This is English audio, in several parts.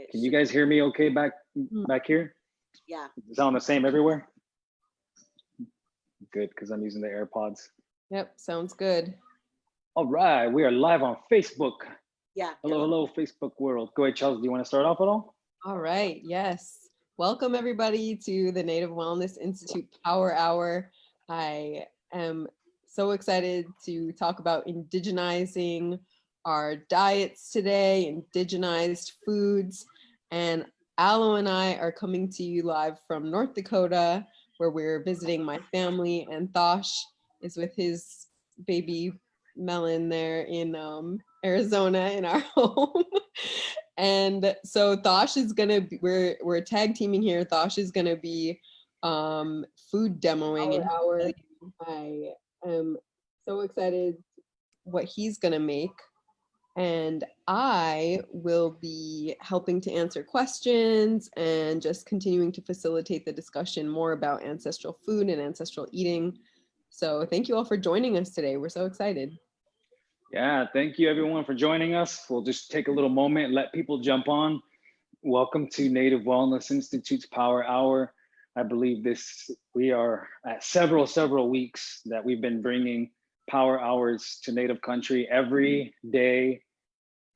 Can you guys hear me okay back here? Yeah. Sound the same everywhere? Good, because I'm using the AirPods. Yep, sounds good. All right, we are live on Facebook. Yeah. Hello, Facebook world. Go ahead, Chelsey. Do you want to start off at all? All right, yes. Welcome everybody to the Native Wellness Institute Power Hour. I am so excited to talk about indigenizing our diets today, indigenized foods. And Aloe and I are coming to you live from North Dakota, where we're visiting my family, and Thosh is with his baby Melon there in Arizona in our home. And so Thosh is gonna be, we're tag teaming here. Thosh is gonna be food demoing in our. I am so excited what he's gonna make. And I will be helping to answer questions and just continuing to facilitate the discussion more about ancestral food and ancestral eating. So thank you all for joining us today. We're so excited. Yeah, thank you everyone for joining us. We'll just take a little moment, let people jump on. Welcome to Native Wellness Institute's Power Hour. I believe we are at several weeks that we've been bringing power hours to Native country every day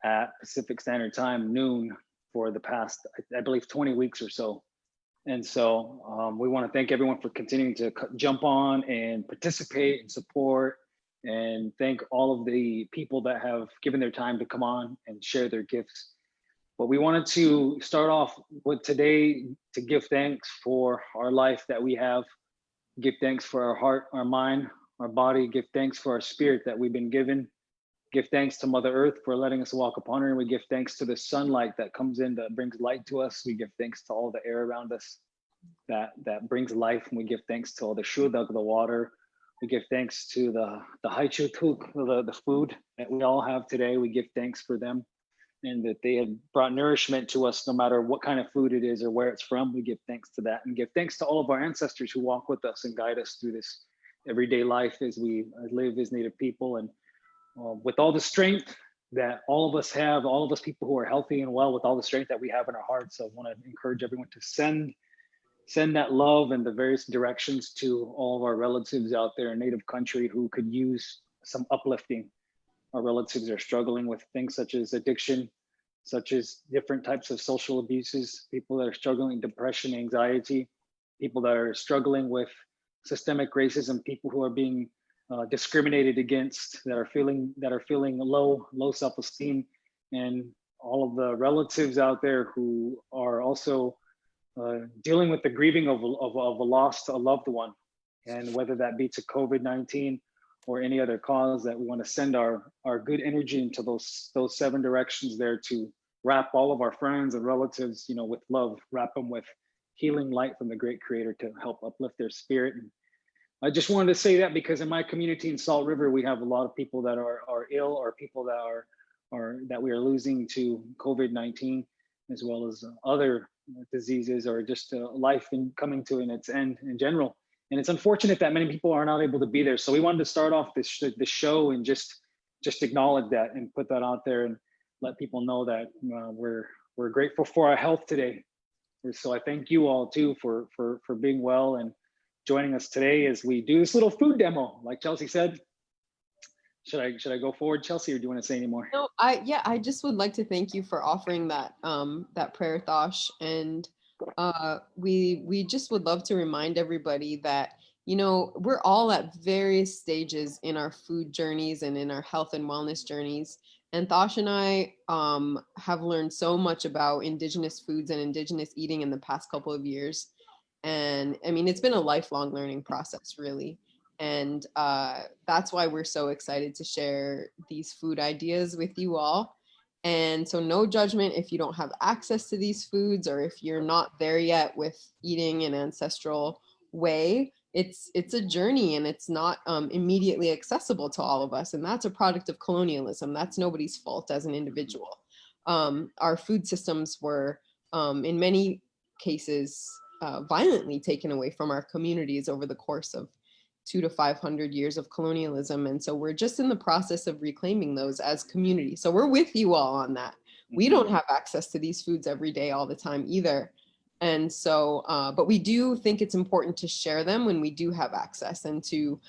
at Pacific Standard Time, noon, for the past, I believe, 20 weeks or so. And so we want to thank everyone for continuing to jump on and participate and support, and thank all of the people that have given their time to come on and share their gifts. But we wanted to start off with today to give thanks for our life that we have, give thanks for our heart, our mind, our body, give thanks for our spirit that we've been given. Give thanks to Mother Earth for letting us walk upon her. And we give thanks to the sunlight that comes in, that brings light to us. We give thanks to all the air around us that brings life. And we give thanks to all the shudag, the water. We give thanks to the haichutuk, the food that we all have today. We give thanks for them and that they have brought nourishment to us no matter what kind of food it is or where it's from. We give thanks to that and give thanks to all of our ancestors who walk with us and guide us through this everyday life as we live as Native people. And with all the strength that all of us have, all of us people who are healthy and well, with all the strength that we have in our hearts, I want to encourage everyone to send that love in the various directions to all of our relatives out there in Native country who could use some uplifting. Our relatives are struggling with things such as addiction, such as different types of social abuses, people that are struggling with depression, anxiety, people that are struggling with systemic racism, people who are being discriminated against, that are feeling low self-esteem, and all of the relatives out there who are also dealing with the grieving of a lost loved one, and whether that be to COVID-19 or any other cause, that we want to send our good energy into those 7 directions there to wrap all of our friends and relatives, with love, wrap them with healing light from the great creator to help uplift their spirit. And I just wanted to say that because in my community in Salt River, we have a lot of people that are ill, or people that we are losing to COVID-19, as well as other diseases, or just life coming to its end in general. And it's unfortunate that many people are not able to be there. So we wanted to start off this show and just acknowledge that and put that out there and let people know that we're grateful for our health today. So I thank you all too for being well and joining us today as we do this little food demo, like Chelsey said. Should I go forward, Chelsey, or do you want to say any more? No, I just would like to thank you for offering that that prayer, Thosh, and we just would love to remind everybody that we're all at various stages in our food journeys and in our health and wellness journeys. And Thosh and I have learned so much about indigenous foods and indigenous eating in the past couple of years. And I mean, it's been a lifelong learning process, really. And that's why we're so excited to share these food ideas with you all. And so no judgment if you don't have access to these foods, or if you're not there yet with eating an ancestral way. It's a journey, and it's not immediately accessible to all of us. And that's a product of colonialism. That's nobody's fault as an individual. Our food systems were, in many cases, violently taken away from our communities over the course of 200 to 500 years of colonialism. And so we're just in the process of reclaiming those as community. So we're with you all on that. We don't have access to these foods every day, all the time either. And so, but we do think it's important to share them when we do have access, and to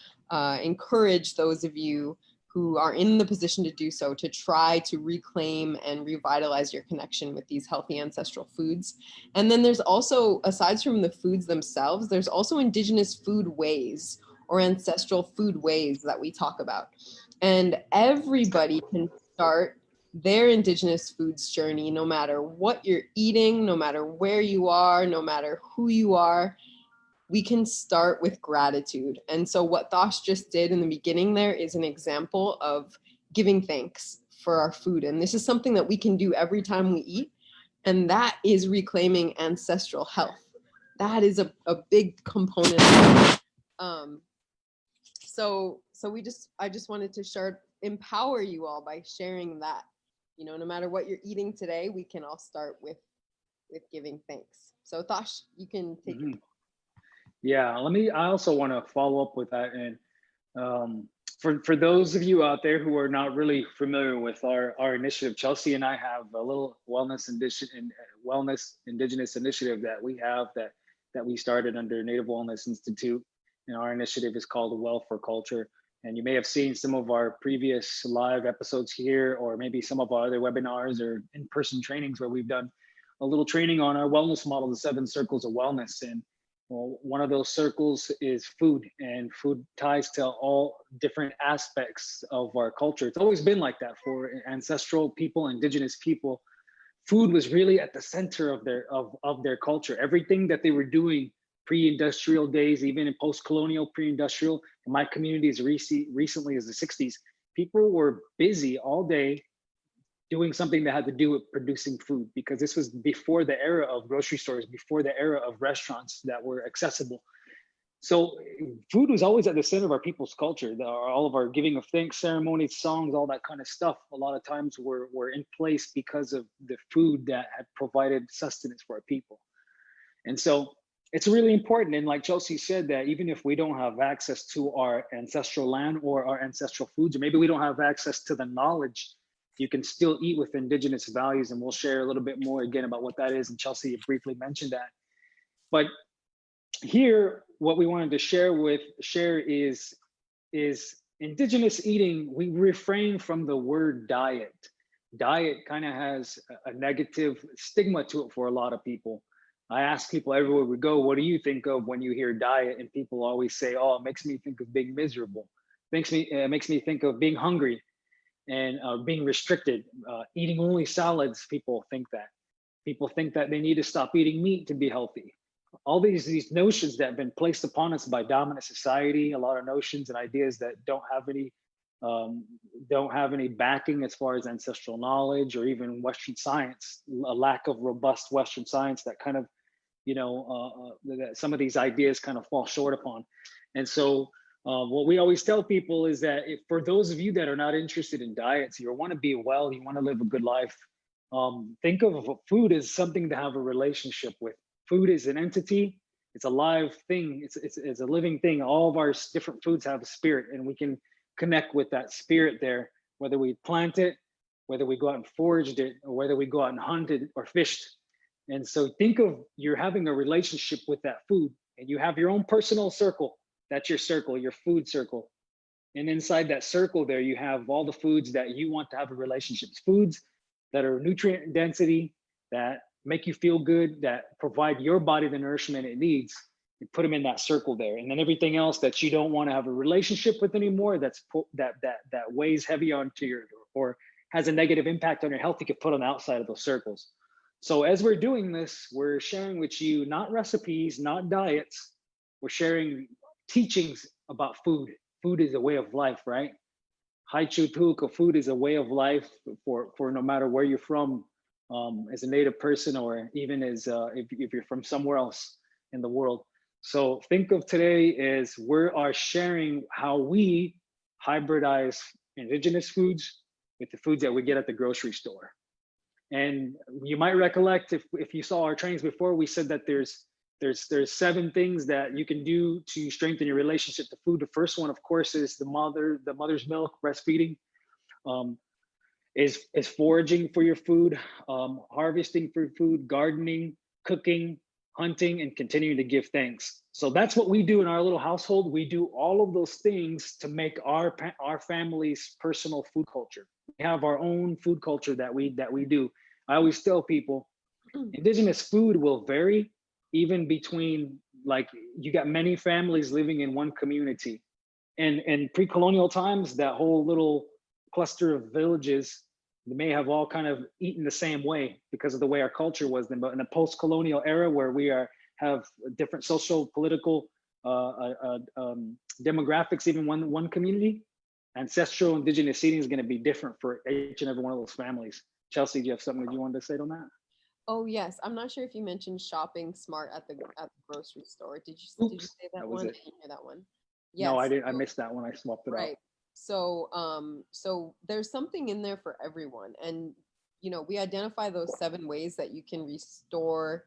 encourage those of you who are in the position to do so to try to reclaim and revitalize your connection with these healthy ancestral foods. And then there's also, aside from the foods themselves, there's also indigenous food ways or ancestral food ways that we talk about. And everybody can start their indigenous foods journey, no matter what you're eating, no matter where you are, no matter who you are. We can start with gratitude. And so what Thosh just did in the beginning there is an example of giving thanks for our food. And this is something that we can do every time we eat. And that is reclaiming ancestral health. That is a big component. So I just wanted to empower you all by sharing that. You know, no matter what you're eating today, we can all start with giving thanks. So Thosh, you can take it. Yeah, I also want to follow up with that. And for those of you out there who are not really familiar with our initiative, Chelsey and I have a little wellness indigenous initiative that we have that we started under Native Wellness Institute. And our initiative is called Well for Culture. And you may have seen some of our previous live episodes here, or maybe some of our other webinars or in-person trainings where we've done a little training on our wellness model, the 7 circles of wellness. And well, one of those circles is food, and food ties to all different aspects of our culture. It's always been like that for ancestral people, indigenous people. Food was really at the center of their culture. Everything that they were doing pre-industrial days, even in post-colonial, pre-industrial, in my community as recently as the 60s, people were busy all day doing something that had to do with producing food, because this was before the era of grocery stores, before the era of restaurants that were accessible. So food was always at the center of our people's culture. All of our giving of thanks ceremonies, songs, all that kind of stuff, a lot of times were in place because of the food that had provided sustenance for our people. And so it's really important. And like Chelsey said, that even if we don't have access to our ancestral land or our ancestral foods, or maybe we don't have access to the knowledge, you can still eat with indigenous values. And we'll share a little bit more again about what that is. And Chelsey briefly mentioned that. But here, what we wanted to share is indigenous eating. We refrain from the word diet. Diet kind of has a negative stigma to it for a lot of people. I ask people everywhere we go, what do you think of when you hear diet? And people always say, oh, it makes me think of being miserable. It makes me think of being hungry and being restricted. Eating only salads, people think that. People think that they need to stop eating meat to be healthy. All these notions that have been placed upon us by dominant society, a lot of notions and ideas that don't have any backing as far as ancestral knowledge or even Western science, a lack of robust Western science that kind of, that some of these ideas kind of fall short upon. And so what we always tell people is that for those of you that are not interested in diets, you want to be well, you want to live a good life, think of food as something to have a relationship with. Food is an entity. It's a live thing. It's a living thing. All of our different foods have a spirit, and we can connect with that spirit there, whether we plant it, whether we go out and foraged it, or whether we go out and hunted or fished. And so think of you're having a relationship with that food, and you have your own personal circle. That's your circle, your food circle. And inside that circle there, you have all the foods that you want to have a relationship. Foods that are nutrient density, that make you feel good, that provide your body the nourishment it needs, and put them in that circle there. And then everything else that you don't want to have a relationship with anymore, that weighs heavy onto your, or has a negative impact on your health, you can put on the outside of those circles. So as we're doing this, we're sharing with you not recipes, not diets. We're sharing teachings about food. Food is a way of life, right? Food is a way of life for no matter where you're from, as a Native person, or even as if you're from somewhere else in the world. So think of today as we are sharing how we hybridize indigenous foods with the foods that we get at the grocery store. And you might recollect if you saw our trainings before, we said that there's 7 things that you can do to strengthen your relationship to food. The first one, of course, is the mother's milk, breastfeeding. is foraging for your food, harvesting for food, gardening, cooking, hunting, and continuing to give thanks. So that's what we do in our little household. We do all of those things to make our family's personal food culture. We have our own food culture that we do. I always tell people, indigenous food will vary even between, like, you got many families living in one community. And in pre-colonial times, that whole little cluster of villages, they may have all kind of eaten the same way because of the way our culture was then. But in a post-colonial era where we have different social, political demographics, even one community, ancestral indigenous eating is going to be different for each and every one of those families. Chelsea, do you have something that you wanted to say on that? Oh yes, I'm not sure if you mentioned shopping smart at the grocery store. Did you say that one? It. I didn't hear that one. No, I Yes. didn't. I missed that one. I swapped it out. Right. So so there's something in there for everyone, and we identify those 7 ways that you can restore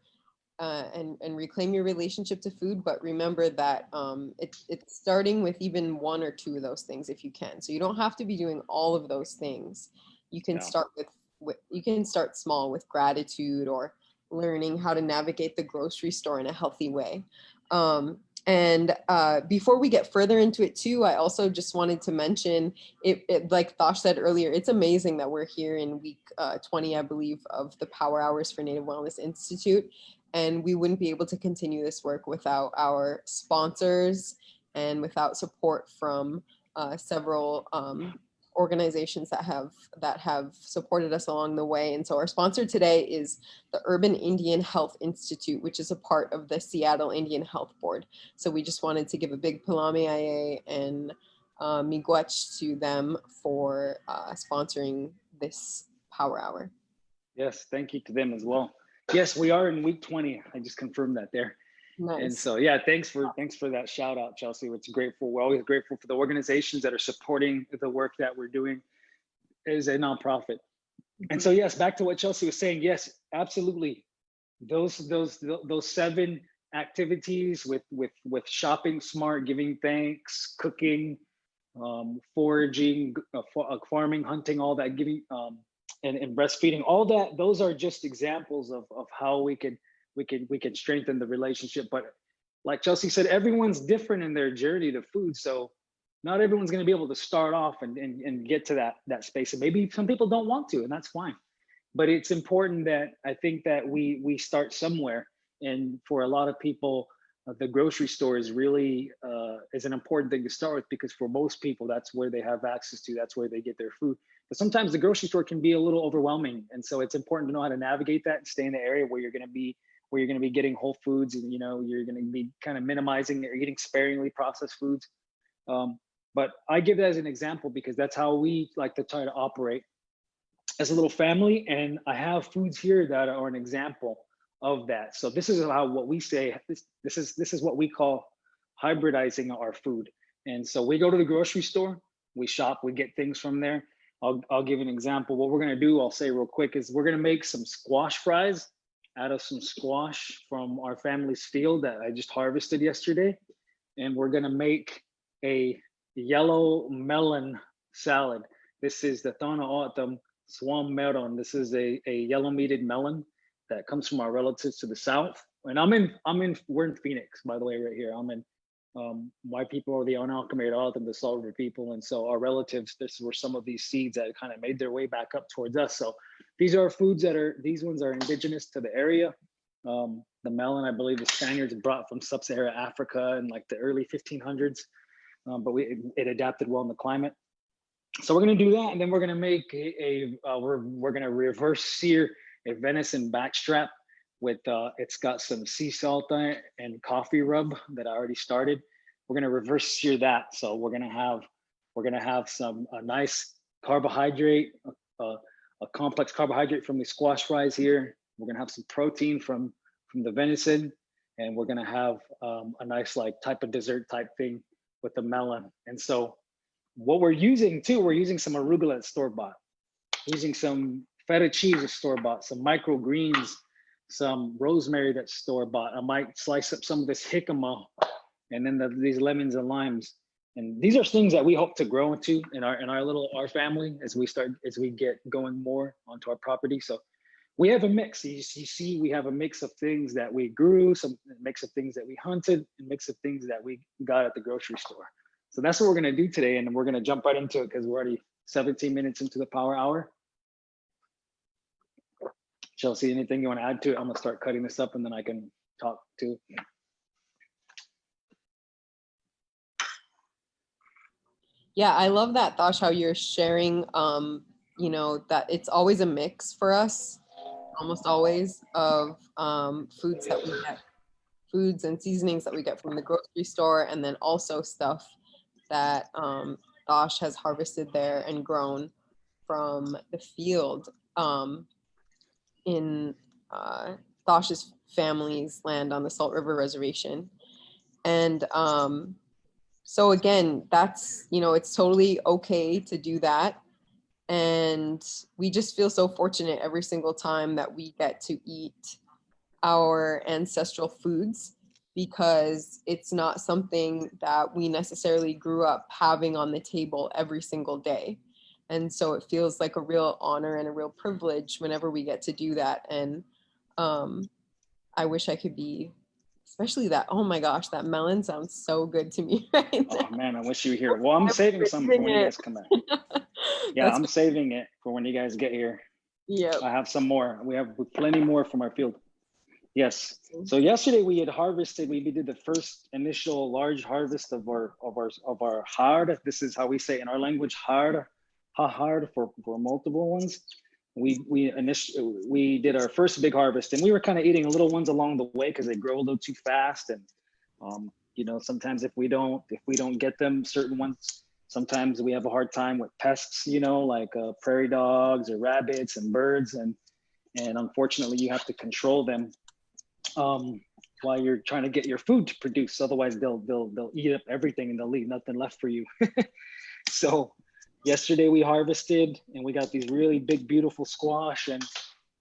and reclaim your relationship to food. But remember that it's starting with even 1 or 2 of those things if you can. So you don't have to be doing all of those things. You can start with you can start small with gratitude or learning how to navigate the grocery store in a healthy way. And before we get further into it too, I also just wanted to mention it like Thosh said earlier, it's amazing that we're here in week 20, I believe, of the Power Hours for Native Wellness Institute. And we wouldn't be able to continue this work without our sponsors and without support from several organizations that have supported us along the way. And so our sponsor today is the Urban Indian Health Institute, which is a part of the Seattle Indian Health Board. So we just wanted to give a big Palami and miigwech to them for sponsoring this Power Hour. Yes, thank you to them as well. Yes, we are in week 20. I just confirmed that there. Nice. And so, yeah, thanks for that shout out, Chelsea. It's grateful. We're always grateful for the organizations that are supporting the work that we're doing as a nonprofit. And so, yes, back to what Chelsea was saying. Yes, absolutely. Those 7 activities with shopping smart, giving thanks, cooking, foraging, farming, hunting, all that, giving and breastfeeding, all that. Those are just examples of how we can strengthen the relationship. But like Chelsea said, everyone's different in their journey to food. So not everyone's going to be able to start off and get to that space. And maybe some people don't want to, and that's fine. But it's important that I think that we start somewhere. And for a lot of people, the grocery store is really is an important thing to start with, because for most people, that's where they have access to, that's where they get their food. But sometimes the grocery store can be a little overwhelming. And so it's important to know how to navigate that and stay in the area where you're going to be getting whole foods, and you're going to be kind of minimizing or eating sparingly processed foods. But I give that as an example because that's how we like to try to operate as a little family. And I have foods here that are an example of that. So this is what we say, this is what we call hybridizing our food. And so we go to the grocery store, we shop, we get things from there. I'll give an example. What we're going to do, I'll say real quick, is we're going to make some squash fries out of some squash from our family's field that I just harvested yesterday. And we're going to make a yellow melon salad. This is the Thana Autumn Swam Melon. This is a yellow meated melon that comes from our relatives to the south. And we're in Phoenix, by the way, right here. I'm in white people are the unalchemated and the Salter people. And so our relatives, this were some of these seeds that kind of made their way back up towards us. So these are foods these ones are indigenous to the area. The melon, I believe the Spaniards brought from sub-Saharan Africa in like the early 1500s, but it adapted well in the climate. So we're gonna do that, and then we're gonna make we're gonna reverse sear a venison backstrap with it's got some sea salt on it and coffee rub that I already started. We're gonna reverse sear that. So we're gonna have a nice carbohydrate, a complex carbohydrate from the squash fries here. We're gonna have some protein from the venison, and we're gonna have a nice like type of dessert type thing with the melon. And so what we're using too, we're using some arugula at store-bought, using some feta cheese at store-bought, some microgreens, some rosemary that's store-bought. I might slice up some of this jicama, and then these lemons and limes. And these are things that we hope to grow into in our family as we get going more onto our property. So we have a mix. You see, we have a mix of things that we grew, some mix of things that we hunted, and mix of things that we got at the grocery store. So that's what we're gonna do today, and we're gonna jump right into it because we're already 17 minutes into the power hour. Chelsey, anything you want to add to it? I'm gonna start cutting this up, and then I can talk too. Yeah, I love that, Thosh, how you're sharing, you know, that it's always a mix for us, almost always, of foods that we get, foods and seasonings that we get from the grocery store, and then also stuff that Thosh has harvested there and grown from the field in Thosh's family's land on the Salt River Reservation. And so again, that's, you know, it's totally okay to do that. And we just feel so fortunate every single time that we get to eat our ancestral foods, because it's not something that we necessarily grew up having on the table every single day. And so it feels like a real honor and a real privilege whenever we get to do that. And I wish I could be, especially that, oh my gosh, that melon sounds so good to me right now. Oh man, I wish you were here. Well, I'm saving some for when you guys come back. Yeah, I'm saving it for when you guys get here. Yeah. I have some more. We have plenty more from our field. Yes. So yesterday we had harvested. We did the first initial large harvest of our hard. This is how we say in our language, hard for multiple ones. We did our first big harvest, and we were kind of eating little ones along the way because they grow a little too fast. And you know, sometimes if we don't get them, certain ones, sometimes we have a hard time with pests, you know, like prairie dogs or rabbits and birds, and unfortunately you have to control them while you're trying to get your food to produce. Otherwise they'll eat up everything and they'll leave nothing left for you. So yesterday we harvested and we got these really big, beautiful squash. And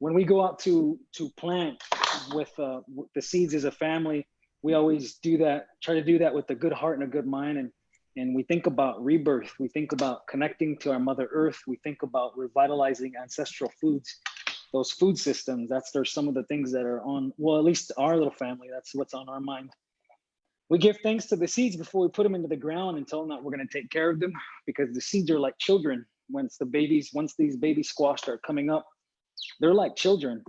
when we go out to plant with the seeds as a family, we always try to do that with a good heart and a good mind. And we think about rebirth. We think about connecting to our Mother Earth. We think about revitalizing ancestral foods, those food systems. There's some of the things that are on, well, at least our little family, that's what's on our mind. We give thanks to the seeds before we put them into the ground and tell them that we're going to take care of them, because the seeds are like children. Once these baby squash start coming up, they're like children.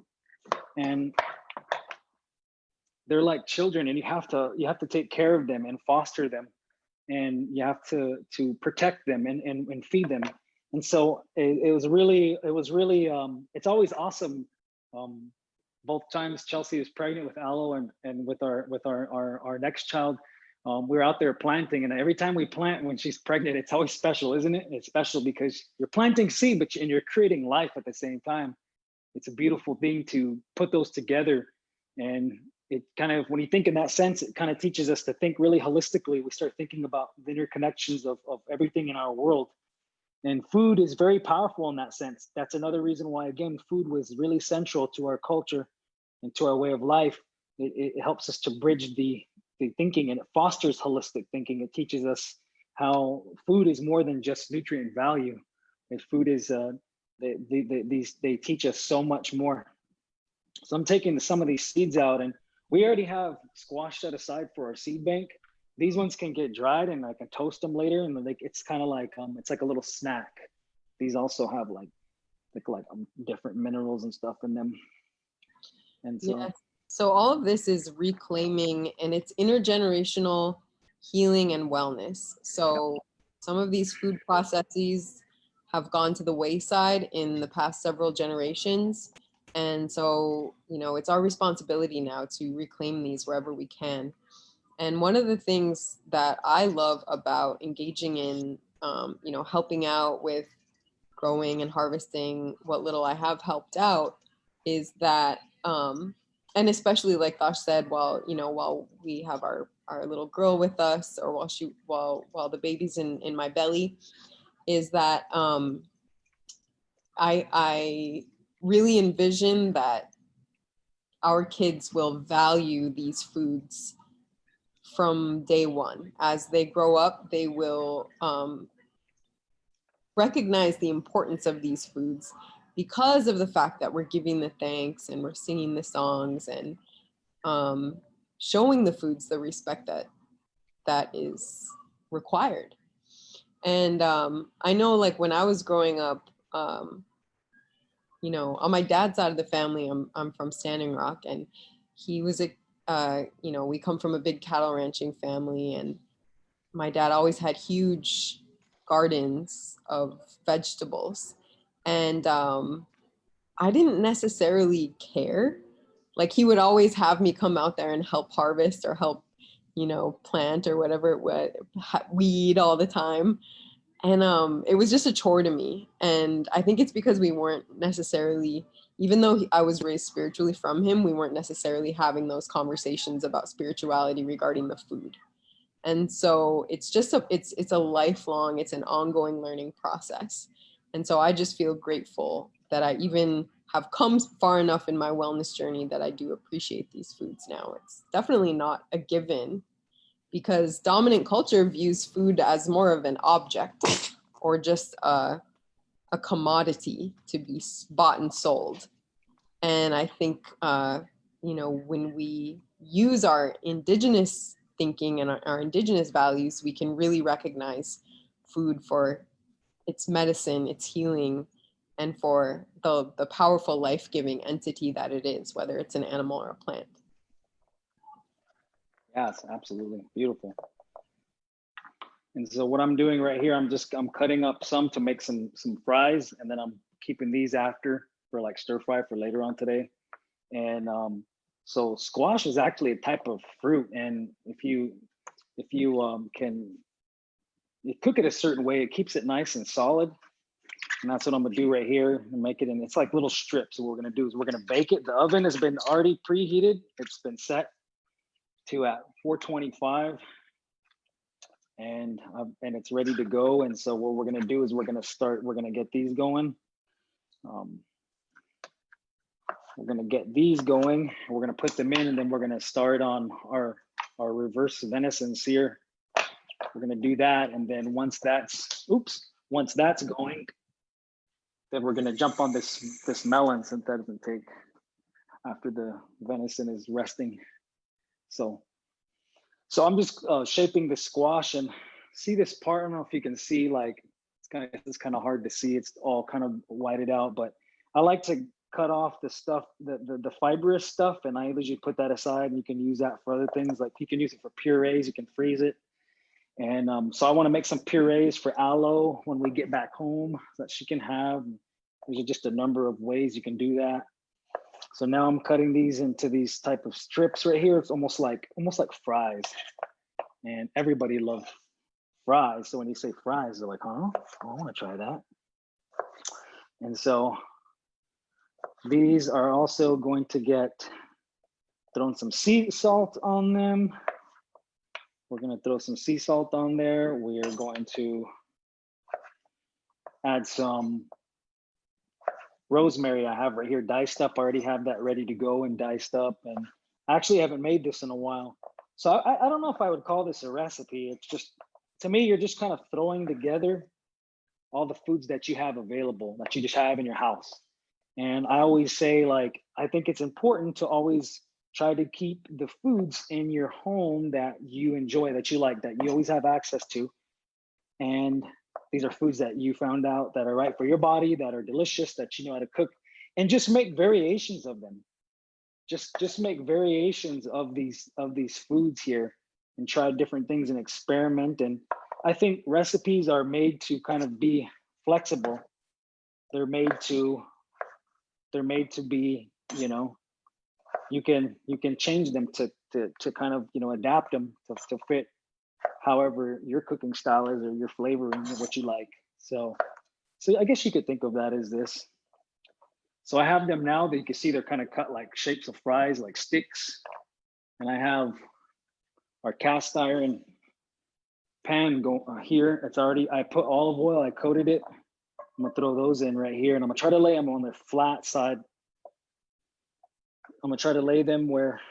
And they're like children, and you have to take care of them and foster them, and you have to protect them and feed them. And so it was really it's always awesome. Both times Chelsey was pregnant with Aloe and with our next child, we're out there planting, and every time we plant when she's pregnant, it's always special, isn't it? It's special because you're planting seed, and you're creating life at the same time. It's a beautiful thing to put those together. And it kind of, when you think in that sense, it kind of teaches us to think really holistically. We start thinking about the interconnections of everything in our world. And food is very powerful in that sense. That's another reason why, again, food was really central to our culture and to our way of life. It helps us to bridge the thinking, and it fosters holistic thinking. It teaches us how food is more than just nutrient value. And food is, they teach us so much more. So I'm taking some of these seeds out, and we already have squash set aside for our seed bank. These ones can get dried and I can toast them later, and it's kind of like it's like a little snack. These also have like different minerals and stuff in them. And so, yeah. So all of this is reclaiming, and it's intergenerational healing and wellness. So some of these food processes have gone to the wayside in the past several generations. And so, you know, it's our responsibility now to reclaim these wherever we can. And one of the things that I love about engaging in, you know, helping out with growing and harvesting what little I have helped out is that, and especially like Thosh said, while we have our little girl with us, or while the baby's in my belly, is that I really envision that our kids will value these foods from day one. As they grow up, they will recognize the importance of these foods because of the fact that we're giving the thanks and we're singing the songs and showing the foods the respect that is required. And I know, like, when I was growing up, you know, on my dad's side of the family, I'm from Standing Rock, and he was you know, we come from a big cattle ranching family, and my dad always had huge gardens of vegetables. And I didn't necessarily care. Like, he would always have me come out there and help harvest or help, you know, plant or whatever it was, weed all the time. And it was just a chore to me. And I think it's because we weren't necessarily, even though I was raised spiritually from him, we weren't necessarily having those conversations about spirituality regarding the food. And so it's just it's a lifelong, it's an ongoing learning process. And so I just feel grateful that I even have come far enough in my wellness journey that I do appreciate these foods now. It's definitely not a given, because dominant culture views food as more of an object or just a commodity to be bought and sold. And I think, you know, when we use our indigenous thinking and our indigenous values, we can really recognize food for its medicine, its healing, and for the powerful life-giving entity that it is, whether it's an animal or a plant. Yes, absolutely. Beautiful. And so what I'm doing right here, I'm cutting up some to make some fries, and then I'm keeping these after for like stir fry for later on today. And so squash is actually a type of fruit, and if you can cook it a certain way, it keeps it nice and solid. And that's what I'm gonna do right here and make it. And it's like little strips. So what we're gonna do is we're gonna bake it. The oven has been already preheated. It's been set to at 425, and it's ready to go. And so what we're gonna do is we're gonna get these going. We're gonna get these going. We're gonna put them in, and then we're gonna start on our reverse venison sear. We're gonna do that, and then once that's going, then we're gonna jump on this melon, since that doesn't take after the venison is resting. So I'm just shaping the squash, and see this part. I don't know if you can see, like, it's kind of hard to see. It's all kind of whited out, but I like to cut off the stuff, the fibrous stuff, and I usually put that aside, and you can use that for other things. Like, you can use it for purees, you can freeze it. And so I want to make some purees for Aloe when we get back home that she can have. There's just a number of ways you can do that. So now I'm cutting these into these type of strips right here. It's almost like fries, and everybody loves fries. So when you say fries, they're like, huh? I want to try that. And so these are also going to get thrown some sea salt on them. We're going to throw some sea salt on there. We are going to add some rosemary. I have right here diced up. I already have that ready to go and diced up. And I actually haven't made this in a while. So I don't know if I would call this a recipe. It's just, to me, you're just kind of throwing together all the foods that you have available, that you just have in your house. And I always say, like, I think it's important to always try to keep the foods in your home that you enjoy, that you like, that you always have access to. And these are foods that you found out that are right for your body, that are delicious, that you know how to cook, and just make variations of them. Just make variations of these foods here, and try different things and experiment. And I think recipes are made to kind of be flexible. They're made to be, you know, you can change them to kind of, you know, adapt them to fit however your cooking style is, or your flavoring, what you like. So I guess you could think of that as this. So I have them now that you can see they're kind of cut like shapes of fries, like sticks. And I have our cast iron pan here. It's already, I put olive oil, I coated it. I'm gonna throw those in right here, and I'm gonna try to lay them on the flat side. I'm gonna try to lay them where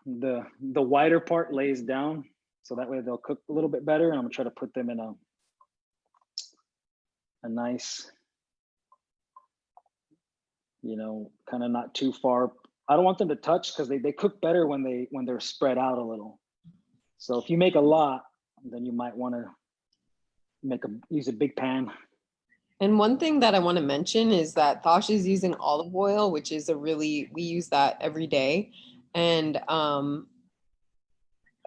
the wider part lays down, So that way they'll cook a little bit better. And I'm gonna try to put them in a nice, you know, kind of not too far. I don't want them to touch because they cook better when they're spread out a little. So if you make a lot, then you might want to use a big pan. And one thing that I want to mention is that Thosh is using olive oil, which is we use that every day. And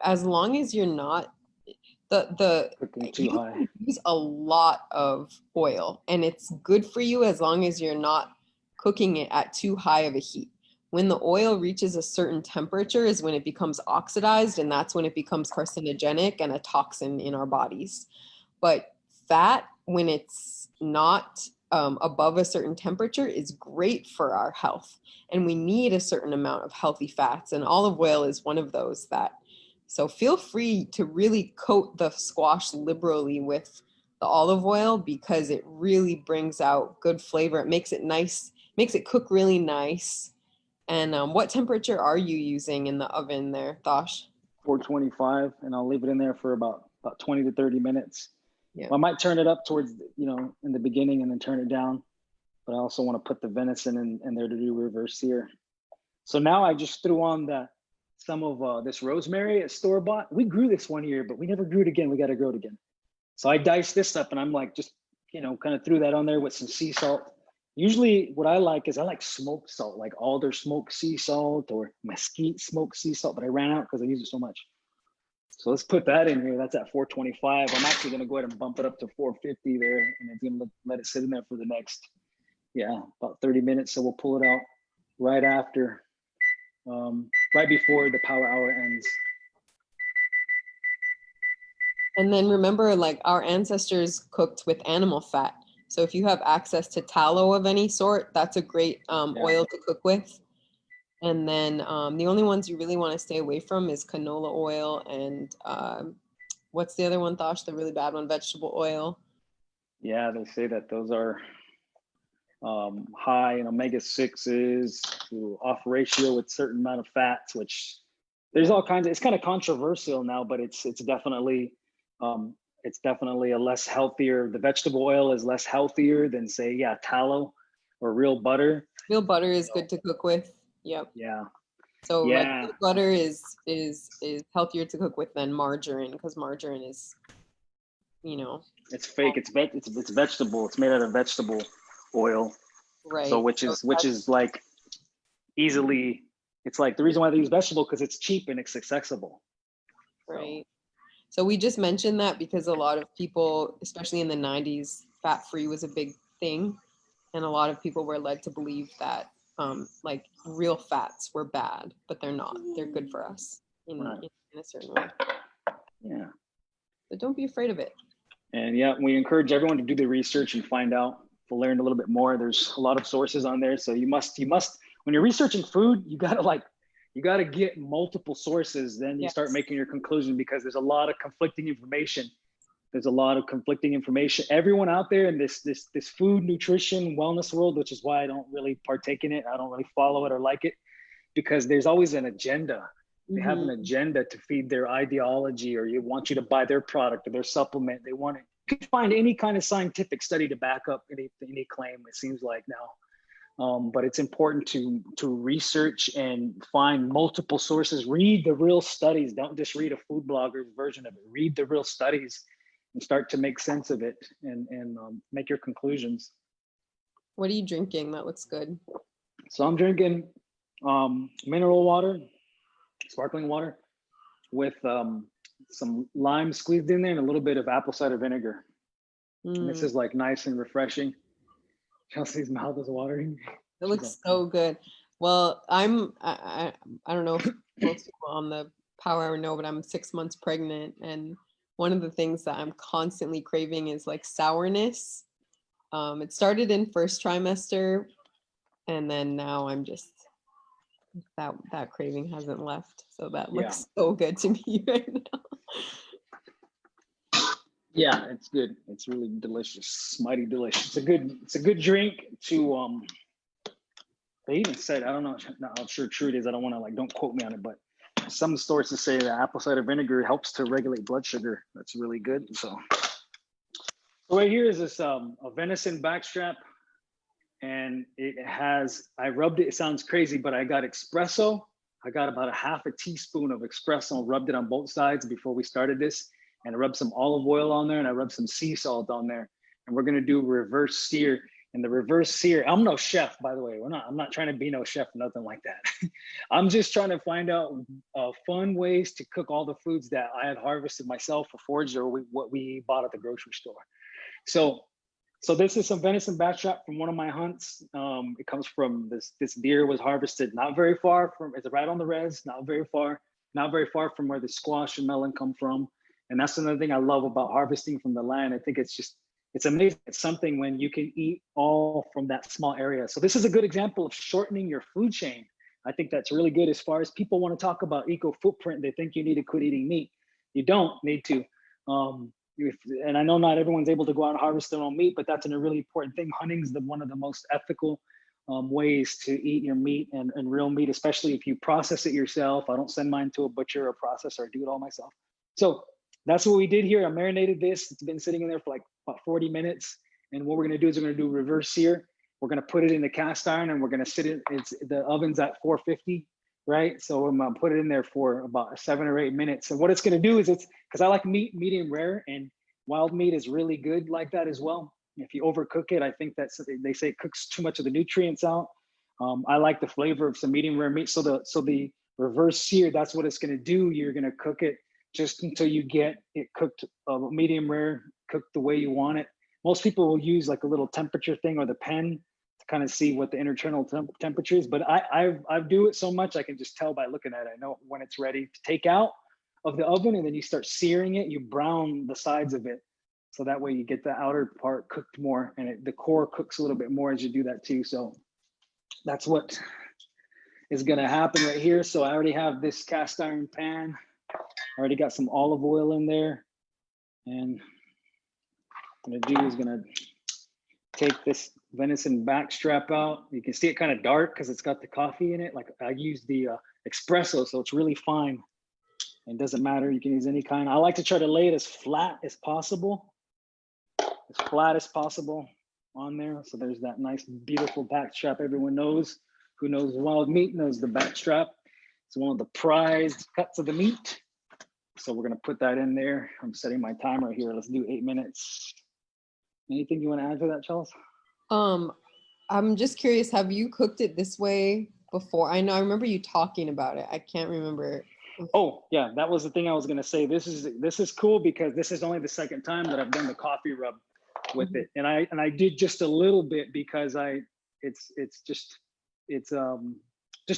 as long as you're not Cooking too high. can use a lot of oil, and it's good for you as long as you're not cooking it at too high of a heat. When the oil reaches a certain temperature is when it becomes oxidized, and that's when it becomes carcinogenic and a toxin in our bodies. But fat, when it's not above a certain temperature, is great for our health. And we need a certain amount of healthy fats, and olive oil is one of those that. So feel free to really coat the squash liberally with the olive oil because it really brings out good flavor. It makes it nice, makes it cook really nice. And what temperature are you using in the oven there, Thosh? 425, and I'll leave it in there for about 20 to 30 minutes. Yeah. I might turn it up towards, you know, in the beginning and then turn it down. But I also want to put the venison in there to do reverse sear. So now I just threw on some of this rosemary at store-bought. We grew this one year, but we never grew it again. We got to grow it again. So I diced this up, and I'm like, just, you know, kind of threw that on there with some sea salt. Usually what I like is smoked salt, like alder smoked sea salt or mesquite smoked sea salt, but I ran out because I use it so much. So let's put that in here. That's at 425. I'm actually going to go ahead and bump it up to 450 there, and it's going to let it sit in there for the next, about 30 minutes. So we'll pull it out right after. Right before the power hour ends. And then remember, like, our ancestors cooked with animal fat. So if you have access to tallow of any sort, that's a great oil to cook with. And then the only ones you really want to stay away from is canola oil and what's the other one, Thosh? The really bad one, vegetable oil. Yeah, they say that those are high in omega-6s, off ratio with certain amount of fats, which there's all kinds of, it's kind of controversial now, but it's definitely a less healthier. The vegetable oil is less healthier than, say, tallow or real butter. Real butter is good to cook with. Yep. Yeah. So like real butter is healthier to cook with than margarine, because margarine is, you know, it's fake. It's vegetable. It's made out of vegetable oil. Right. So which is like easily, it's like the reason why they use vegetable because it's cheap and it's accessible. Right. So we just mentioned that because a lot of people, especially in the 90s, fat-free was a big thing. And a lot of people were led to believe that like real fats were bad, but they're not. They're good for us in a certain way. Yeah. So don't be afraid of it. And we encourage everyone to do the research and find out, to learn a little bit more. There's a lot of sources on there. So you must, when you're researching food, you gotta get multiple sources. Then you start making your conclusion, because there's a lot of conflicting information. Everyone out there in this food, nutrition, wellness world, which is why I don't really partake in it. I don't really follow it or like it, because there's always an agenda. They have an agenda to feed their ideology, or you want you to buy their product or their supplement. They want it. You can find any kind of scientific study to back up any claim, it seems like now. But it's important to research and find multiple sources. Read the real studies. Don't just read a food blogger's version of it. Read the real studies and start to make sense of it and make your conclusions. What are you drinking? That looks good. So I'm drinking mineral water, sparkling water, with some lime squeezed in there and a little bit of apple cider vinegar. And this is like nice and refreshing. Chelsea's mouth is watering. It looks so good. Well, I don't know if most people on the Power Hour know, but I'm 6 months pregnant, and one of the things that I'm constantly craving is like sourness. It started in first trimester, and then now I'm just that craving hasn't left. So that looks so good to me right now. Yeah, it's good. It's really delicious, mighty delicious. It's a good drink to they even said, I don't know how sure true it is. I don't want to don't quote me on it, but some sources say that apple cider vinegar helps to regulate blood sugar. That's really good. So right here is this a venison backstrap, and it has, I rubbed it, it sounds crazy, but I got espresso. I got about a half a teaspoon of espresso and rubbed it on both sides before we started this. And I rubbed some olive oil on there, and I rubbed some sea salt on there. And we're gonna do reverse sear. And the reverse sear, I'm no chef, by the way. I'm not trying to be no chef, nothing like that. I'm just trying to find out fun ways to cook all the foods that I had harvested myself or foraged, or what we bought at the grocery store. So this is some venison backstrap from one of my hunts. It comes from this deer was harvested not very far from, it's right on the res, not very far from where the squash and melon come from. And that's another thing I love about harvesting from the land. I think it's amazing. It's something when you can eat all from that small area. So this is a good example of shortening your food chain. I think that's really good. As far as people want to talk about eco footprint, they think you need to quit eating meat. You don't need to. And I know not everyone's able to go out and harvest their own meat, but that's a really important thing. Hunting is one of the most ethical ways to eat your meat, and real meat, especially if you process it yourself. I don't send mine to a butcher or processor. I do it all myself. So that's what we did here. I marinated this. It's been sitting in there for like about 40 minutes. And what we're gonna do is we're gonna do reverse sear. We're gonna put it in the cast iron, and we're gonna sit it, the oven's at 450, right? So I'm gonna put it in there for about 7 or 8 minutes. And what it's gonna do is, because I like meat medium rare, and wild meat is really good like that as well. If you overcook it, I think they say it cooks too much of the nutrients out. I like the flavor of some medium rare meat. So the reverse sear, that's what it's gonna do. You're gonna cook it just until you get it cooked medium rare, cooked the way you want it. Most people will use like a little temperature thing or the pen to kind of see what the internal temperature is. But I do it so much I can just tell by looking at it. I know when it's ready to take out of the oven, and then you start searing it. You brown the sides of it, so that way you get the outer part cooked more, and the core cooks a little bit more as you do that too. So that's what is going to happen right here. So I already have this cast iron pan. I already got some olive oil in there, and what I'm gonna do is gonna take this venison backstrap out. You can see it kind of dark because it's got the coffee in it. Like I use the espresso, so it's really fine. It doesn't matter, you can use any kind. I like to try to lay it as flat as possible on there. So there's that nice, beautiful backstrap. Everyone knows, who knows wild meat knows the backstrap. It's one of the prized cuts of the meat. So we're gonna put that in there. I'm setting my timer here. Let's do 8 minutes. Anything you want to add to that, Chelsey? I'm just curious, have you cooked it this way before? I remember you talking about it. I can't remember. Oh yeah, that was the thing I was gonna say. This is cool because this is only the second time that I've done the coffee rub with it, and I did just a little bit because it's just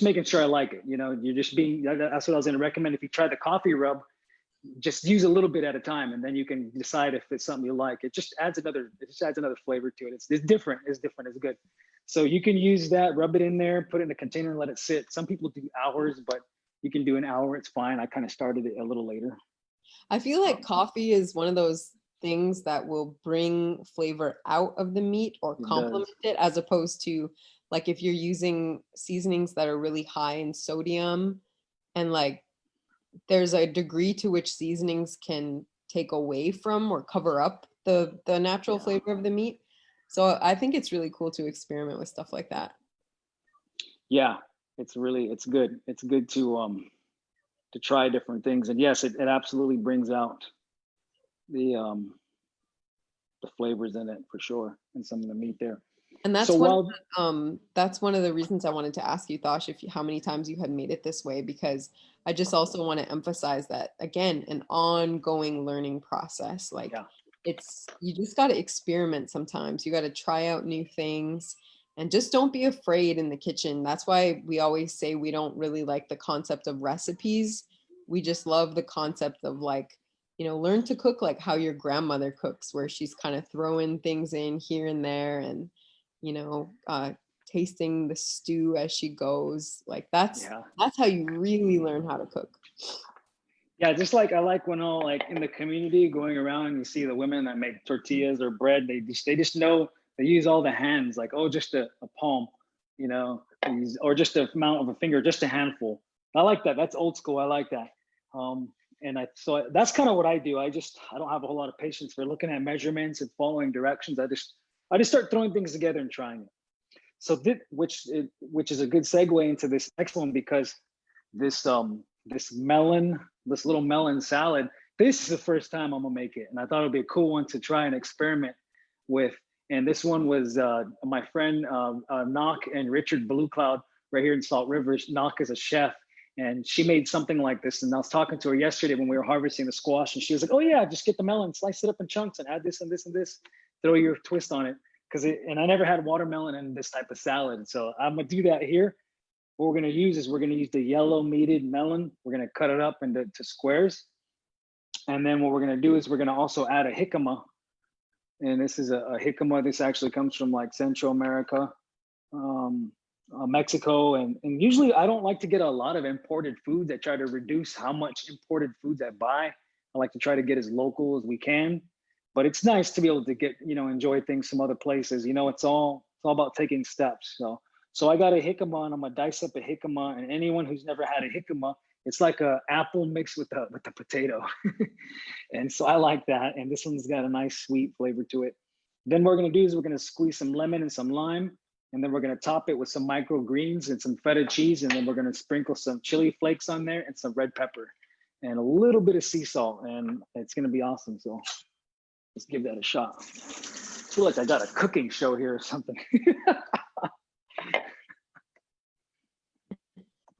making sure I like it. You know, you're just being. That's what I was gonna recommend. If you try the coffee rub, just use a little bit at a time, and then you can decide if it's something you like. It just adds another flavor to it. It's different. It's good. So you can use that, rub it in there, put it in a container, and let it sit. Some people do hours, but you can do an hour. It's fine. I kind of started it a little later. I feel like coffee is one of those things that will bring flavor out of the meat or complement it, as opposed to like if you're using seasonings that are really high in sodium, and like there's a degree to which seasonings can take away from or cover up the natural flavor of the meat. So I think it's really cool to experiment with stuff like that. Yeah, it's good. It's good to try different things. And yes, it absolutely brings out the flavors in it for sure, and some of the meat there. And that's one of the reasons I wanted to ask you, Thosh, how many times you had made it this way, because I just also want to emphasize that, again, an ongoing learning process. Like you just got to experiment sometimes. You got to try out new things, and just don't be afraid in the kitchen. That's why we always say we don't really like the concept of recipes. We just love the concept of like, learn to cook like how your grandmother cooks, where she's kind of throwing things in here and there, and tasting the stew as she goes. Like that's how you really learn how to cook. Yeah, just like I like when all like in the community going around and you see the women that make tortillas or bread, they just know, they use all the hands, like, oh, just a palm, or just a amount of a finger, just a handful. I like that. That's old school. I like that. So that's kind of what I do. I don't have a whole lot of patience for looking at measurements and following directions. I just start throwing things together and trying it. So which is a good segue into this next one, because this this little melon salad, this is the first time I'm gonna make it, and I thought it'd be a cool one to try and experiment with. And this one was my friend Knock and Richard Blue Cloud right here in Salt River. Knock is a chef, and she made something like this. And I was talking to her yesterday when we were harvesting the squash, and she was like, "Oh yeah, just get the melon, slice it up in chunks, and add this and this and this, throw your twist on it." And I never had watermelon in this type of salad, so I'm gonna do that here. What we're gonna use is we're gonna use the yellow meated melon. We're gonna cut it up into squares, and then what we're gonna do is we're gonna also add a jicama. And this is a jicama. This actually comes from like Central America, Mexico, and usually I don't like to get a lot of imported foods. I try to reduce how much imported foods I buy. I like to try to get as local as we can, but it's nice to be able to get, enjoy things from other places. It's all about taking steps. So I got a jicama, and I'm gonna dice up a jicama. And anyone who's never had a jicama, it's like a apple mixed with the potato. And so I like that. And this one's got a nice sweet flavor to it. Then what we're gonna do is we're gonna squeeze some lemon and some lime, and then we're gonna top it with some microgreens and some feta cheese, and then we're gonna sprinkle some chili flakes on there and some red pepper and a little bit of sea salt, and it's gonna be awesome. So let's give that a shot. I feel like I got a cooking show here or something.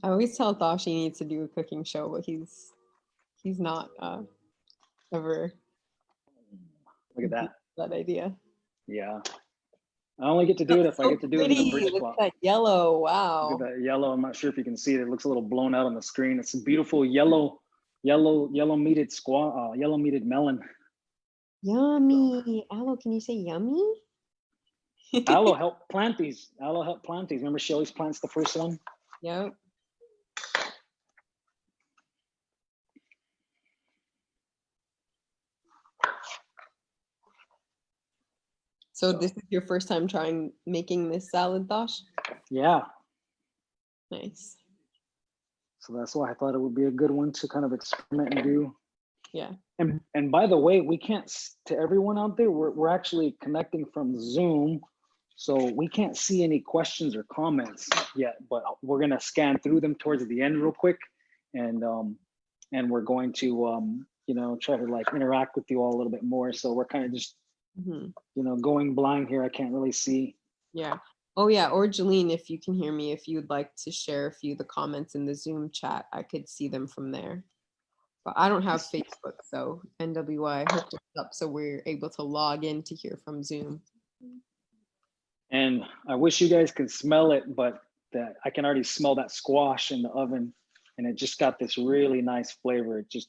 I always tell Thosh he needs to do a cooking show, but he's not ever. Look at that idea. Yeah, I only get to do it if I get to do it in the bridge. Look at that yellow! Wow. Look at that yellow. I'm not sure if you can see it. It looks a little blown out on the screen. It's a beautiful yellow meated yellow meated melon. Yummy. Aloe, can you say yummy? Aloe helped plant these. Remember, she always plants the first one. Yep. So this is your first time making this salad, Thosh? Yeah. Nice. So that's why I thought it would be a good one to kind of experiment and do. Yeah. And by the way, we can't, to everyone out there, we're actually connecting from Zoom, so we can't see any questions or comments yet, but we're gonna scan through them towards the end real quick, and we're going to try to like interact with you all a little bit more. So we're kind of just going blind here. I can't really see. Yeah. Oh yeah. Or Jolene, if you can hear me, if you'd like to share a few of the comments in the Zoom chat, I could see them from there. But I don't have Facebook, so NWI hooked us up so we're able to log in to hear from Zoom. And I wish you guys could smell it, but I can already smell that squash in the oven, and it just got this really nice flavor. It's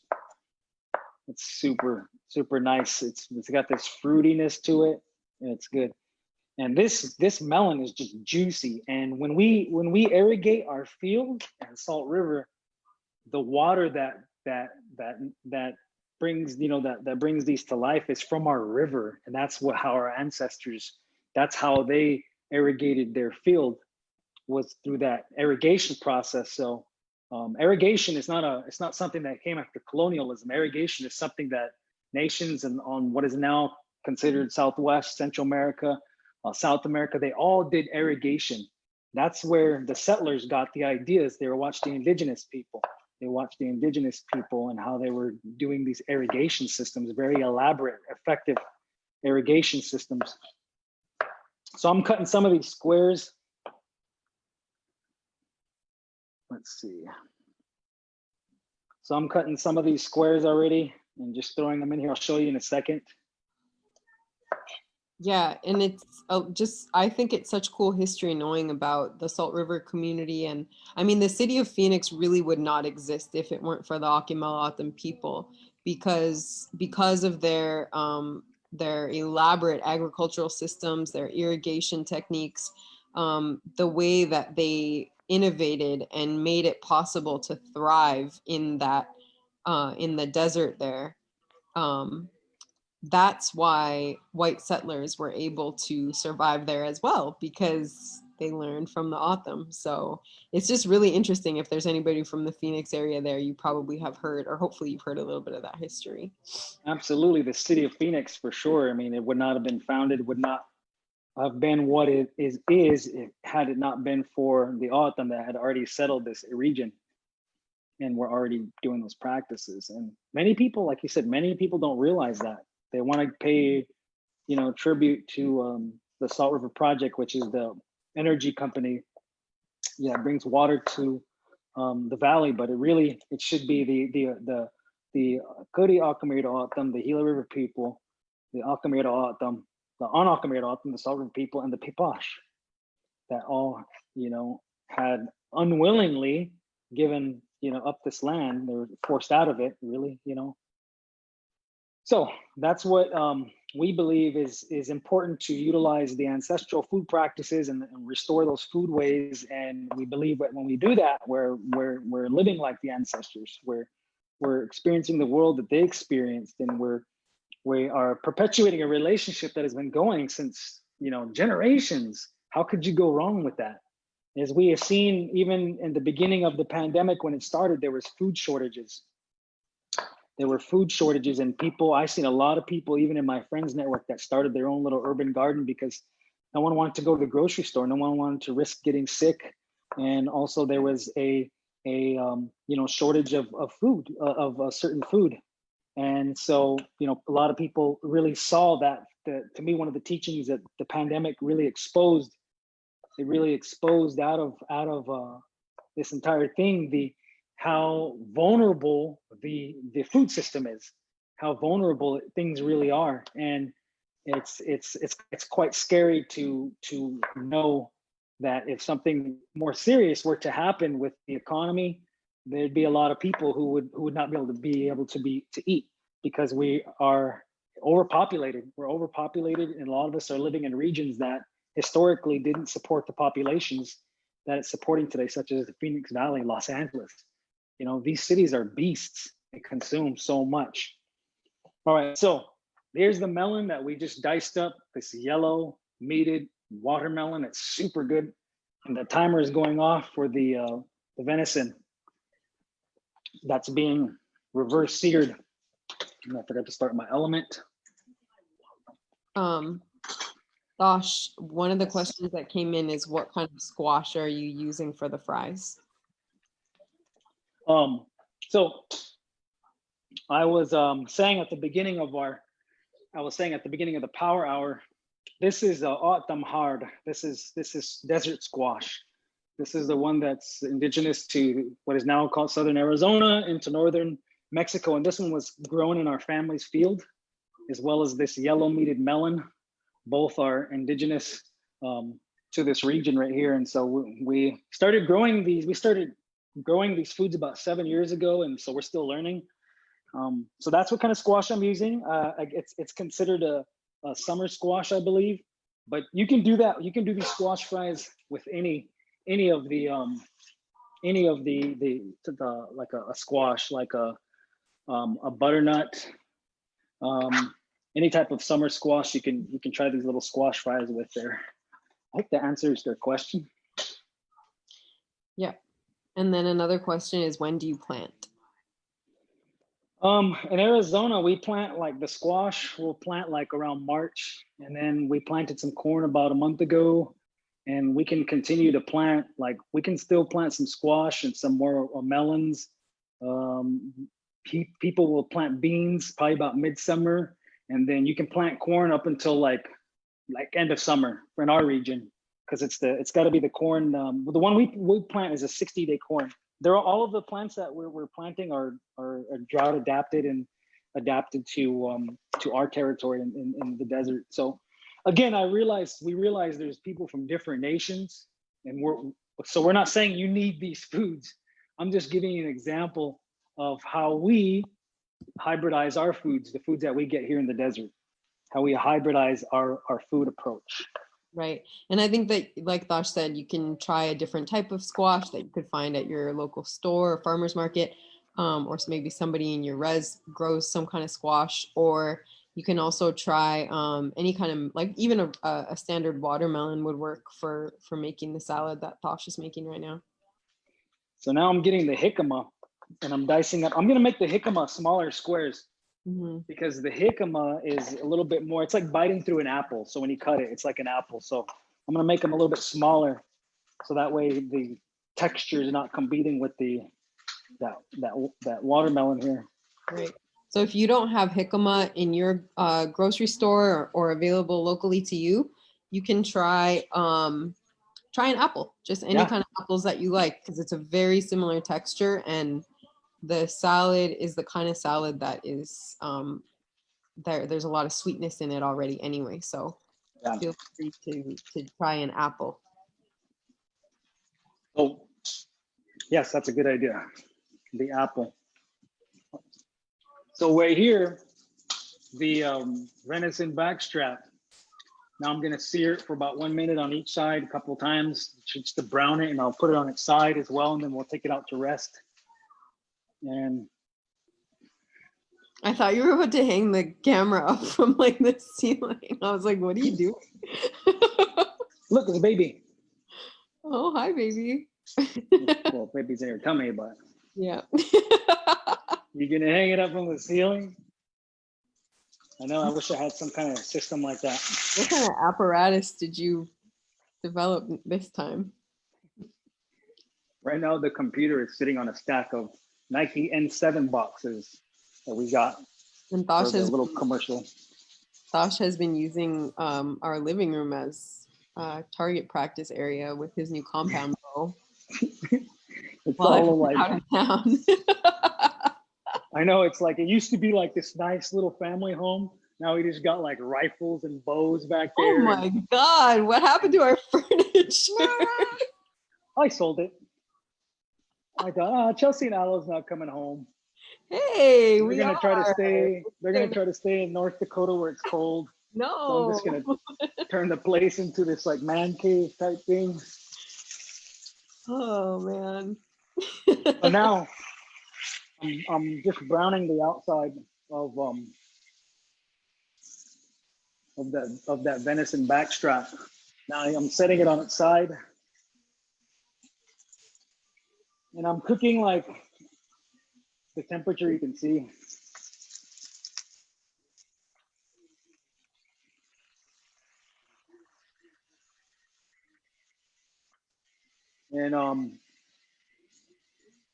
super, super nice. It's got this fruitiness to it, and it's good. And this melon is just juicy. And when we irrigate our field and Salt River, the water that brings that brings these to life is from our river, and how our ancestors, that's how they irrigated their field, was through that irrigation process. So irrigation is it's not something that came after colonialism. Irrigation is something that nations on what is now considered Southwest, Central America, South America, they all did irrigation. That's where the settlers got the ideas. They watched the indigenous people. They watched the indigenous people and how they were doing these irrigation systems, very elaborate, effective irrigation systems. So I'm cutting some of these squares. Let's see. So I'm cutting some of these squares already and just throwing them in here. I'll show you in a second. Yeah, and it's I think it's such cool history knowing about the Salt River community. And I mean, the city of Phoenix really would not exist if it weren't for the Akimalathan people, because of their elaborate agricultural systems, their irrigation techniques, the way that they innovated and made it possible to thrive in the desert there. That's why white settlers were able to survive there as well, because they learned from the autumn. So it's just really interesting. If there's anybody from the Phoenix area there, you probably have heard, or hopefully you've heard a little bit of that history. Absolutely. The city of Phoenix, for sure. I mean, it would not have been founded, would not have been what it is had it not been for the autumn that had already settled this region and we're already doing those practices. And many people, like you said, many people don't realize that. They want to pay, tribute to the Salt River Project, which is the energy company. Yeah, it brings water to the valley, but it should be the Kuri Akamira Autumn, the Gila River people, the Akamira Autumn, the Anakamira Autumn, the Salt River people, and the Pipash that all, had unwillingly given, up this land. They were forced out of it, really, So that's what we believe is important, to utilize the ancestral food practices and restore those food ways. And we believe that when we do that, we're living like the ancestors. We're experiencing the world that they experienced, and we are perpetuating a relationship that has been going since generations. How could you go wrong with that? As we have seen, even in the beginning of the pandemic, when it started, there was food shortages. There were food shortages, and I've seen a lot of people, even in my friends network, that started their own little urban garden because no one wanted to go to the grocery store. No one wanted to risk getting sick. And also there was a shortage of food, of a certain food. And so, a lot of people really saw that. To me, one of the teachings that the pandemic really exposed, out of this entire thing, how vulnerable the food system is, how vulnerable things really are. And it's quite scary to know that if something more serious were to happen with the economy, there'd be a lot of people who would not be able to eat, because we are overpopulated. We're overpopulated, and a lot of us are living in regions that historically didn't support the populations that it's supporting today, such as the Phoenix Valley, Los Angeles. These cities are beasts. They consume so much. All right, so there's the melon that we just diced up, this yellow meated watermelon. It's super good. And the timer is going off for the venison that's being reverse seared. And I forgot to start my element. Thosh, one of the questions that came in is, what kind of squash are you using for the fries? So I was saying at the beginning of the power hour, this is autumn hard. This is desert squash. This is the one that's indigenous to what is now called southern Arizona into northern Mexico. And this one was grown in our family's field, as well as this yellow meated melon. Both are indigenous to this region right here. And so we started growing these. We started growing these foods about 7 years ago, and so we're still learning. So that's what kind of squash I'm using. It's considered a summer squash, I believe, but you can do that. You can do these squash fries with any of the like a squash, like a butternut, any type of summer squash. You can try these little squash fries with there. I hope that answers their question. Yeah. And then another question is, when do you plant? In Arizona, we plant like the squash. We'll plant like around March, and then we planted some corn about a month ago, and we can continue to plant. Like we can still plant some squash and some more melons. People will plant beans probably about midsummer, and then you can plant corn up until like end of summer in our region, because it's got to be the corn. The one we plant is a 60-day corn. All of the plants that we're planting are drought adapted and adapted to our territory in the desert. So again, we realize there's people from different nations, and we're not saying you need these foods. I'm just giving you an example of how we hybridize our foods, the foods that we get here in the desert, how we hybridize our food approach. Right. And I think that, like Thosh said, you can try a different type of squash that you could find at your local store or farmer's market, or maybe somebody in your res grows some kind of squash, or You can also try any kind of, like even a standard watermelon would work for making the salad that Thosh is making right now. So now I'm getting the jicama and I'm dicing up. I'm gonna make the jicama smaller squares because the jicama is a little bit more, it's like biting through an apple. So when you cut it, it's like an apple. So I'm gonna make them a little bit smaller. So that way the texture is not competing with that watermelon here. Right. So if you don't have jicama in your grocery store or available locally to you, you can try an apple, just any kind of apples that you like, because it's a very similar texture, and the salad is the kind of salad that is there's a lot of sweetness in it already anyway. So feel free to try an apple. Oh, yes, that's a good idea. The apple. So right here, the venison backstrap. Now I'm gonna sear it for about 1 minute on each side, a couple of times, just to brown it, and I'll put it on its side as well, and then we'll take it out to rest. And I thought you were about to hang the camera up from like the ceiling. I was like, what are you doing? Look, it's a baby. Oh, hi, baby. Well, baby's in your tummy, but yeah. You gonna hang it up from the ceiling? I know, I wish I had some kind of system like that. What kind of apparatus did you develop this time? Right now, the computer is sitting on a stack of Nike N7 boxes that we got. And Thosh has a little commercial. Thosh has been using our living room as target practice area with his new compound bow. It's all like out of town. I know, it's like, it used to be like this nice little family home. Now we just got like rifles and bows back there. Oh my God, what happened to our furniture? I sold it. I thought, Chelsey and Alo's not coming home. Hey, they're gonna try to stay in North Dakota where it's cold. No. So I'm just gonna turn the place into this like man cave type thing. Oh man. So now I'm just browning the outside of that venison backstrap. Now I'm setting it on its side, and I'm cooking like the temperature you can see. And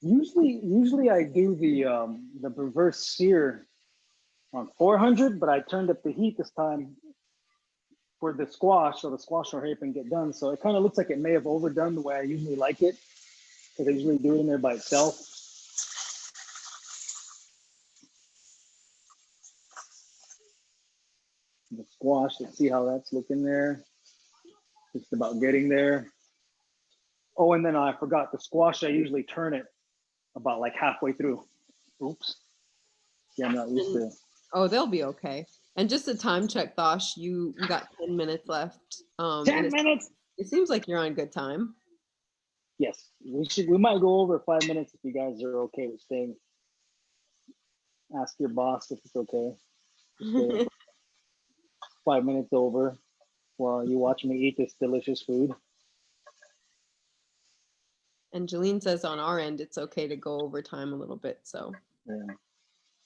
usually I do the reverse sear on 400, but I turned up the heat this time for the squash, so the squash will hurry up and get done. So it kind of looks like it may have overdone the way I usually like it, because I usually do it in there by itself. The squash, let's see how that's looking there. Just about getting there. Oh, and then I forgot the squash, I usually turn it about like halfway through. Oops. Yeah, I'm not used to it. Oh, they'll be okay. And just a time check, Thosh, you got 10 minutes left. 10 minutes? It seems like you're on good time. Yes, we might go over 5 minutes if you guys are okay with staying. Ask your boss if it's okay. 5 minutes over while you watch me eat this delicious food. And Jolene says on our end, it's okay to go over time a little bit. So yeah.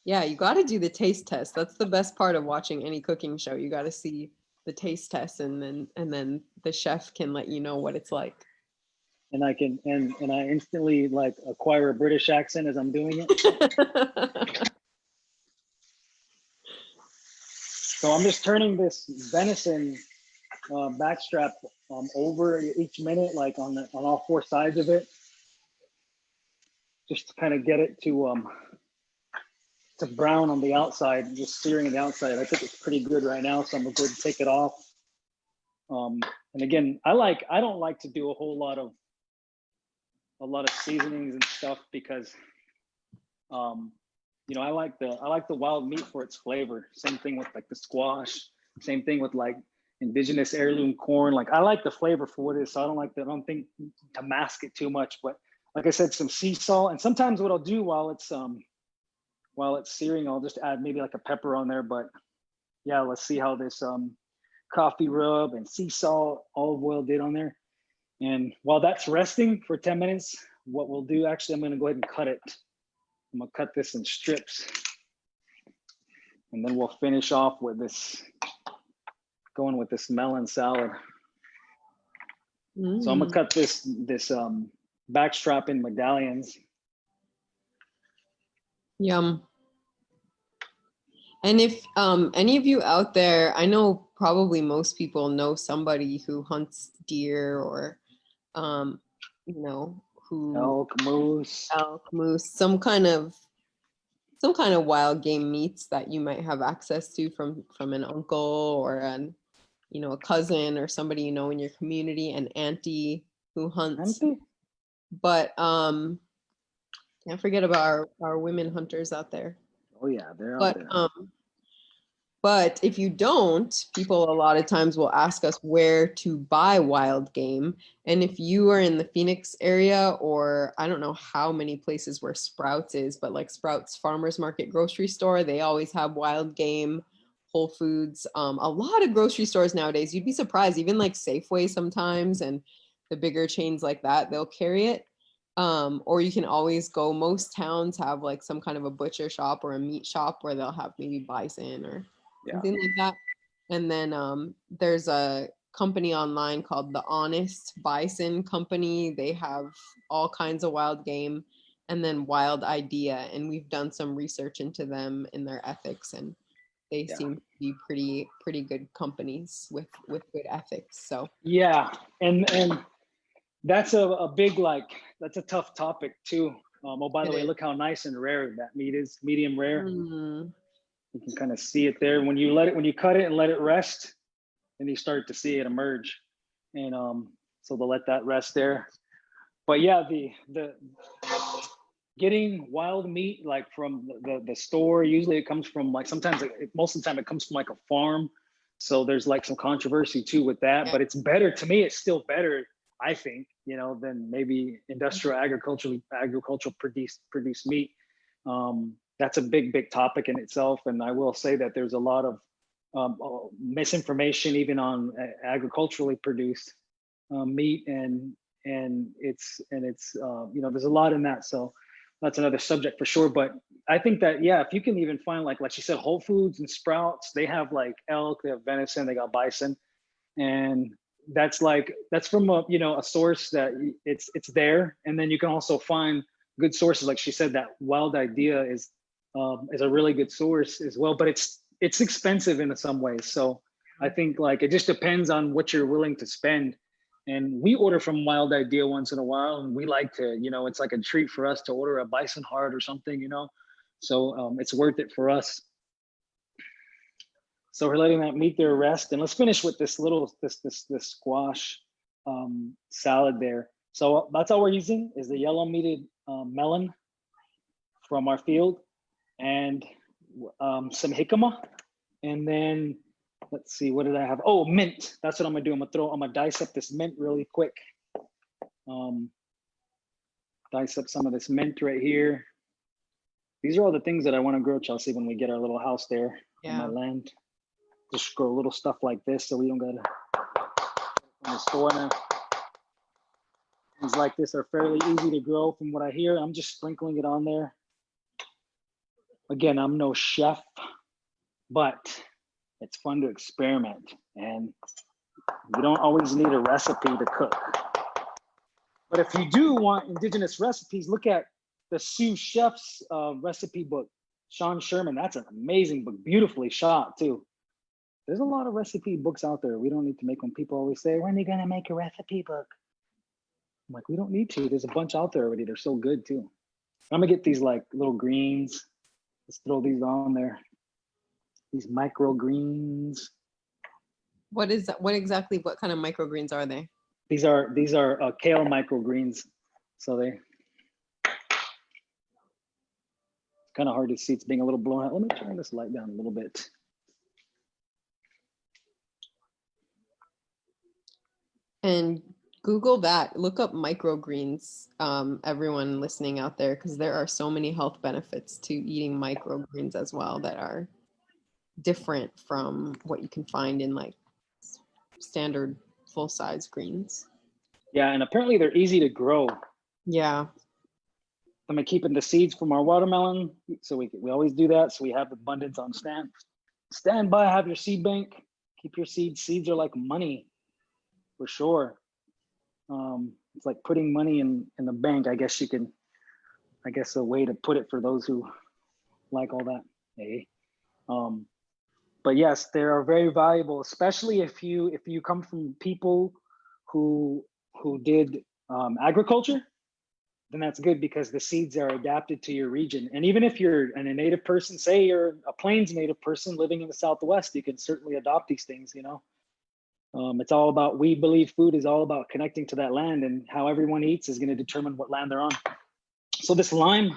Yeah, you got to do the taste test. That's the best part of watching any cooking show. You got to see the taste test, and then the chef can let you know what it's like. And I can and I instantly like acquire a British accent as I'm doing it. So I'm just turning this venison backstrap over each minute, like on all four sides of it, just to kind of get it to brown on the outside, just searing on the outside. I think it's pretty good right now, so I'm gonna go ahead and take it off. And again, I don't like to do a lot of seasonings and stuff, because you know, I like the wild meat for its flavor. Same thing with like the squash, same thing with like indigenous heirloom corn. Like I like the flavor for what it is, so I don't think to mask it too much. But like I said, some sea salt, and sometimes what I'll do while it's searing, I'll just add maybe like a pepper on there. But yeah, let's see how this coffee rub and sea salt, olive oil did on there. And while that's resting for 10 minutes, what we'll do, actually, I'm gonna go ahead and cut it. I'm gonna cut this in strips. And then we'll finish off with this, going with this melon salad. So I'm gonna cut this backstrap in medallions. Yum. And if any of you out there, I know probably most people know somebody who hunts deer or, you know, who Elk, moose, some kind of wild game meats that you might have access to from an uncle or an, you know, a cousin or somebody you know in your community, an auntie who hunts. Auntie? But can't forget about our women hunters out there. Oh yeah, they're out there. But if you don't, people a lot of times will ask us where to buy wild game. And if you are in the Phoenix area, or I don't know how many places where Sprouts is, but like Sprouts Farmers Market grocery store, they always have wild game. Whole Foods, a lot of grocery stores nowadays, you'd be surprised, even like Safeway sometimes, and the bigger chains like that, they'll carry it. Or you can always go, most towns have like some kind of a butcher shop or a meat shop where they'll have maybe bison or something like that. And then there's a company online called the Honest Bison Company. They have all kinds of wild game. And then Wild Idea, and we've done some research into them and their ethics, and they seem to be pretty good companies with good ethics. So yeah, and that's a big, like, that's a tough topic too. Oh, by the way, look how nice and rare that meat is, medium rare. You can kind of see it there. When you cut it and let it rest, and you start to see it emerge. And so they'll let that rest there. But yeah, the getting wild meat like from the store, usually it comes from like, most of the time it comes from like a farm. So there's like some controversy too with that, but it's better, to me, it's still better, I think, you know, than maybe industrial agricultural produced meat. That's a big topic in itself. And I will say that there's a lot of misinformation even on agriculturally produced meat, and it's you know, there's a lot in that. So that's another subject for sure. But I think that, yeah, if you can even find like you said, Whole Foods and Sprouts, they have like elk, they have venison, they got bison, and that's from a source that it's there. And then you can also find good sources, like she said, that Wild Idea is a really good source as well, but it's expensive in some ways. So I think like it just depends on what you're willing to spend. And we order from Wild Idea once in a while, and we like to, you know, it's like a treat for us to order a bison heart or something, you know. So it's worth it for us. So we're letting that meat there rest, and let's finish with this squash salad there. So that's all we're using is the yellow meated melon from our field, and some jicama, and then let's see, what did I have? Oh, mint. That's what I'm gonna do. I'm gonna dice up this mint really quick. Dice up some of this mint right here. These are all the things that I want to grow, Chelsey, when we get our little house there on my land. Just grow little stuff like this, so we don't gotta from the store now. Things like this are fairly easy to grow from what I hear. I'm just sprinkling it on there. Again, I'm no chef, but it's fun to experiment, and you don't always need a recipe to cook. But if you do want indigenous recipes, look at the sous chef's recipe book, Sean Sherman. That's an amazing book, beautifully shot too. There's a lot of recipe books out there. We don't need to make them. People always say, when are you gonna make a recipe book? I'm like, we don't need to. There's a bunch out there already. They're so good too. I'm gonna get these like little greens. Let's throw these on there. These microgreens. What kind of microgreens are they? These are kale microgreens. So it's kind of hard to see. It's being a little blown out. Let me turn this light down a little bit. And Google that. Look up microgreens, everyone listening out there, because there are so many health benefits to eating microgreens as well that are different from what you can find in like standard full-size greens. Yeah, and apparently they're easy to grow. Yeah. I'm keeping the seeds from our watermelon, so we always do that, so we have abundance on stand by. Have your seed bank. Keep your seeds. Seeds are like money, for sure. It's like putting money in the bank. I guess a way to put it for those who like all that. Hey, but yes, they are very valuable, especially if you come from people who did agriculture. Then that's good because the seeds are adapted to your region. And even if you're a native person, say you're a Plains native person living in the Southwest, you can certainly adopt these things, you know. It's all about, we believe food is all about connecting to that land, and how everyone eats is going to determine what land they're on. So this lime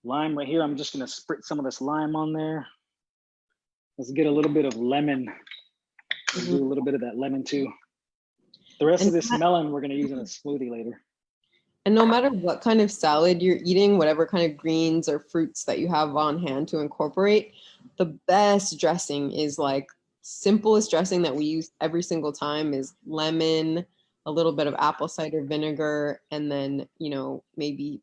right here, I'm just going to spritz some of this lime on there. Let's get a little bit of lemon. We'll do a little bit of that lemon too. The rest of this melon, we're going to use in a smoothie later. And no matter what kind of salad you're eating, whatever kind of greens or fruits that you have on hand to incorporate, the best dressing is like simplest dressing that we use every single time is lemon, a little bit of apple cider vinegar, and then, you know, maybe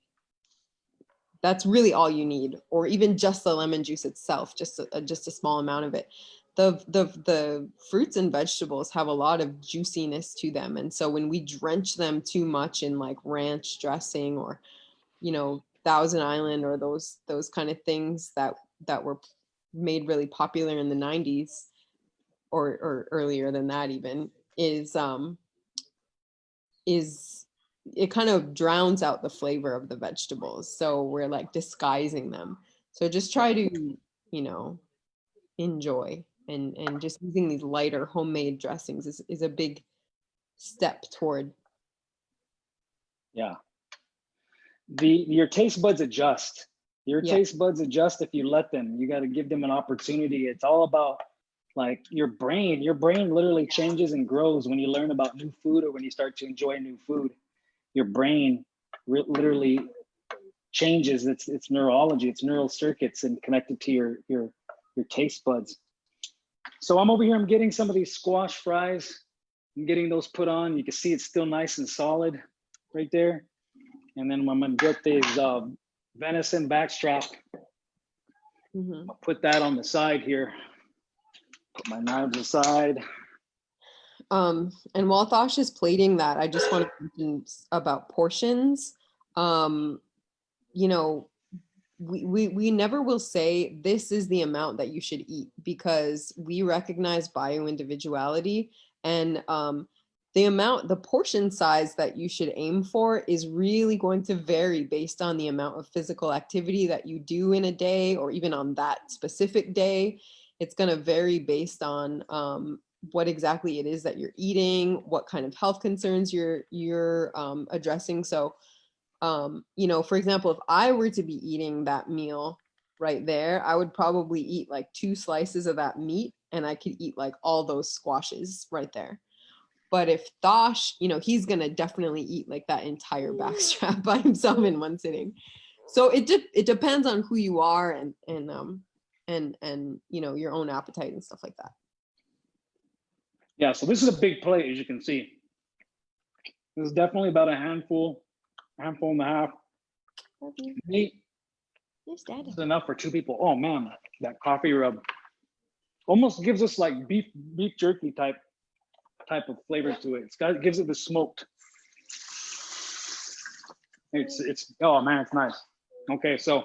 that's really all you need, or even just the lemon juice itself, just a small amount of it. The fruits and vegetables have a lot of juiciness to them, and so when we drench them too much in like ranch dressing or, you know, Thousand Island or those kind of things that were made really popular in the 90s or earlier than that even, is it kind of drowns out the flavor of the vegetables. So we're like disguising them. So just try to, you know, enjoy, and just using these lighter homemade dressings is a big step toward. Yeah. Your taste buds adjust. Taste buds adjust if you let them. You got to give them an opportunity. It's all about like your brain literally changes and grows when you learn about new food, or when you start to enjoy new food. Your brain literally changes its neurology, its neural circuits, and connected to your taste buds. So I'm over here, I'm getting some of these squash fries. I'm getting those put on. You can see it's still nice and solid right there. And then I'm gonna get these venison backstrap. I'll put that on the side here. Put my knives aside. And while Thosh is plating that, I just want to mention about portions. You know, we never will say this is the amount that you should eat, because we recognize bio-individuality, and the portion size that you should aim for is really going to vary based on the amount of physical activity that you do in a day, or even on that specific day. It's going to vary based on what exactly it is that you're eating, what kind of health concerns you're addressing. So, you know, for example, if I were to be eating that meal right there, I would probably eat like 2 slices of that meat, and I could eat like all those squashes right there. But if Thosh, you know, he's gonna definitely eat like that entire backstrap by himself in one sitting. So it depends on who you are, and you know, your own appetite and stuff like that. Yeah, so this is a big plate, as you can see. This is definitely about a handful and a half. Meat. Yes, Daddy. This is enough for 2 people. Oh man, that coffee rub almost gives us like beef jerky type of flavor to it. It gives it the smoked. It's oh man, it's nice. Okay, so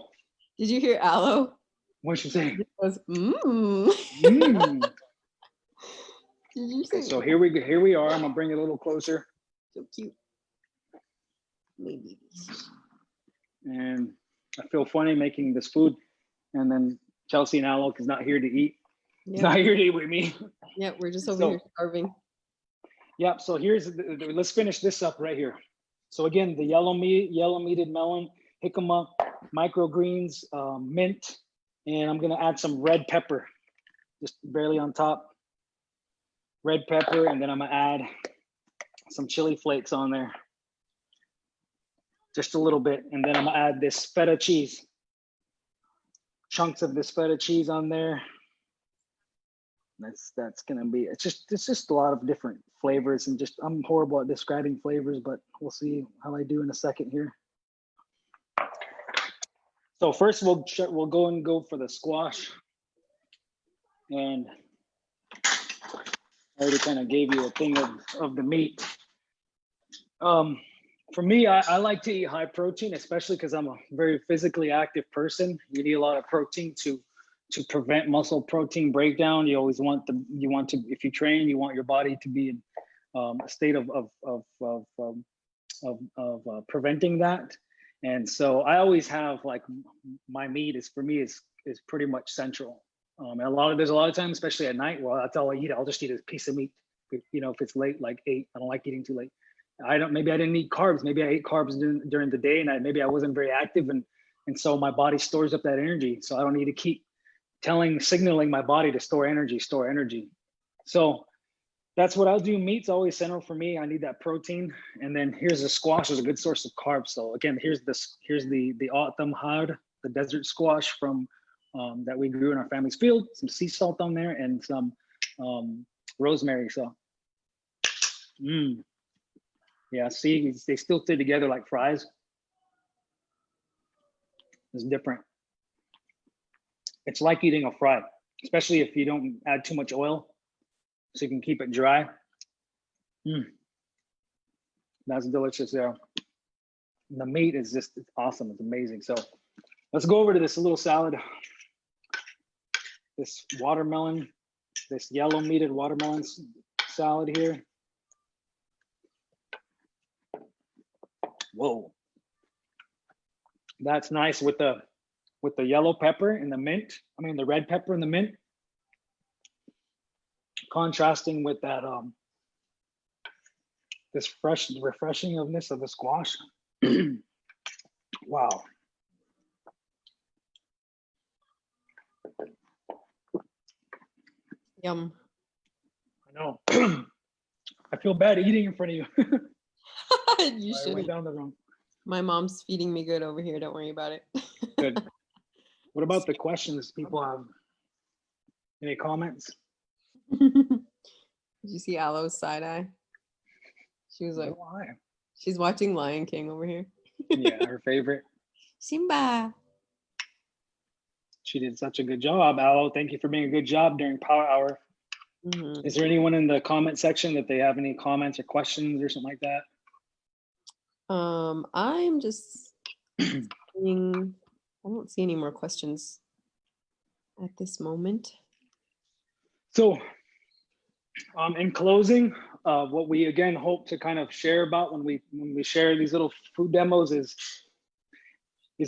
did you hear Aloe? What'd she say? It was mmm. Did you say? So here we are. I'm gonna bring it a little closer. So cute. Maybe. And I feel funny making this food, and then Chelsey and Alok is not here to eat. Yep. He's not here to eat with me. Yeah, we're just over here starving. Yep. So let's finish this up right here. So again, the yellow meated melon, jicama, microgreens, mint, and I'm gonna add some red pepper, just barely on top. Red pepper, and then I'm gonna add some chili flakes on there, just a little bit, and then I'm gonna add this feta cheese. chunks of this feta cheese on there. That's gonna be, it's just a lot of different flavors, and just, I'm horrible at describing flavors, but we'll see how I do in a second here. So first we'll go for the squash, and I already kind of gave you a thing of the meat. For me, I like to eat high protein, especially because I'm a very physically active person. You need a lot of protein to prevent muscle protein breakdown. You always want to, if you train, you want your body to be in a state of preventing that. And so I always have, like, my meat is, for me, is pretty much central. There's a lot of times, especially at night, well, that's all I eat. I'll just eat a piece of meat. If it's late, like 8, I don't like eating too late. Maybe I didn't eat carbs. Maybe I ate carbs during the day, and maybe I wasn't very active, and so my body stores up that energy. So I don't need to keep signaling my body to store energy. So that's what I'll do. Meat's always central for me. I need that protein. And then here's the squash is a good source of carbs. So again, here's the autumn had, the desert squash from that we grew in our family's field, some sea salt on there, and some rosemary. So yeah, see, they still stay together like fries. It's different. It's like eating a fry, especially if you don't add too much oil, so you can keep it dry. That's delicious there. And the meat is just, it's awesome. It's amazing. So let's go over to this little salad. This watermelon, this yellow meated watermelon salad here. Whoa. That's nice with the yellow pepper and the mint. I mean, the red pepper and the mint. Contrasting with that, this refreshingness of the squash. Wow. Yum. I know. I feel bad eating in front of you. You should. Went down the wrong. My mom's feeding me good over here. Don't worry about it. Good. What about the questions people have? Any comments? Did you see Aloe's side eye? She was like, Why? She's watching Lion King over here. Yeah, her favorite. Simba. She did such a good job, Aloe. Thank you for being a good job during Power Hour. Is there anyone in the comment section that they have any comments or questions or something like that? I'm just seeing, I don't see any more questions at this moment. So in closing, what we again hope to kind of share about when we share these little food demos is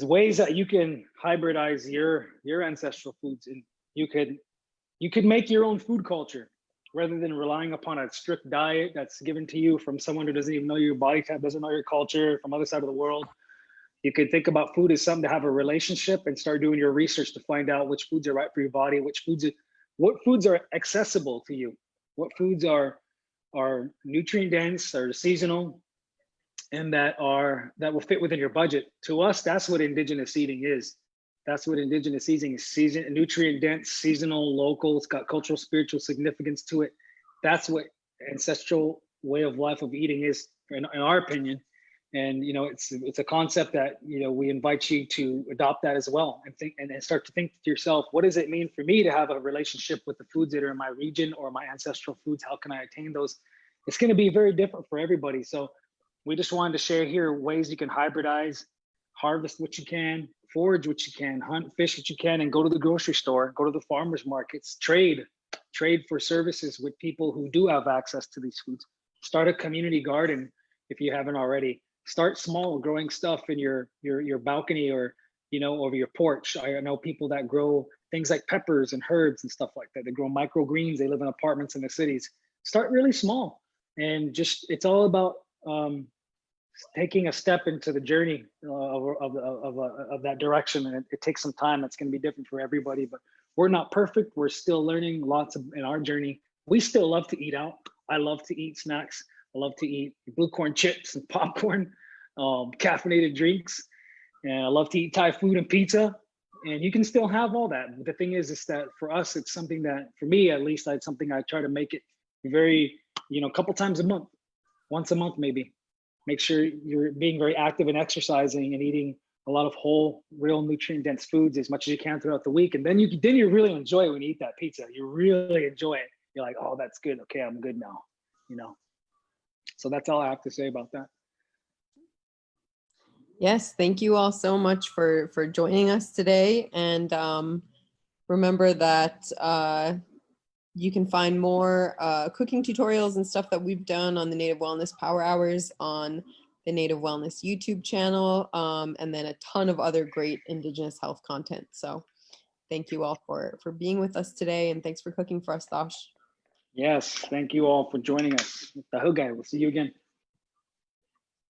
ways that you can hybridize your ancestral foods, and you could make your own food culture rather than relying upon a strict diet that's given to you from someone who doesn't even know your body type, doesn't know your culture, from other side of the world. You could think about food as something to have a relationship and start doing your research to find out which foods are right for your body, what foods are accessible to you, what foods are nutrient dense, are seasonal, and that will fit within your budget. To us, that's what indigenous eating is. That's what indigenous eating is: nutrient dense, seasonal, local. It's got cultural, spiritual significance to it. That's what ancestral way of life of eating is, in our opinion. And it's a concept that we invite you to adopt that as well, and think and start to think to yourself, what does it mean for me to have a relationship with the foods that are in my region or my ancestral foods? How can I attain those? It's going to be very different for everybody. So we just wanted to share here ways you can hybridize, harvest what you can, forage what you can, hunt, fish what you can, and go to the grocery store, go to the farmers markets, trade for services with people who do have access to these foods. Start a community garden if you haven't already. Start small, growing stuff in your balcony or over your porch. I know people that grow things like peppers and herbs and stuff like that. They grow microgreens. They live in apartments in the cities. Start really small, and it's all about taking a step into the journey of that direction. And it takes some time. That's going to be different for everybody, but we're not perfect. We're still learning lots in our journey. We still love to eat out. I love to eat snacks. I love to eat blue corn chips and popcorn, caffeinated drinks, and I love to eat Thai food and pizza. And you can still have all that. But the thing is that for us, it's something that, for me at least, it's something I try to make it very, a couple times a month, once a month maybe. Make sure you're being very active and exercising and eating a lot of whole, real nutrient-dense foods as much as you can throughout the week. And then you really enjoy it when you eat that pizza. You really enjoy it. You're like, oh, that's good. Okay, I'm good now. So that's all I have to say about that. Yes, thank you all so much for joining us today. And remember that you can find more cooking tutorials and stuff that we've done on the Native Wellness Power Hours on the Native Wellness YouTube channel, and then a ton of other great Indigenous health content. So thank you all for being with us today, and thanks for cooking for us, Thosh. Yes, thank you all for joining us. We'll see you again.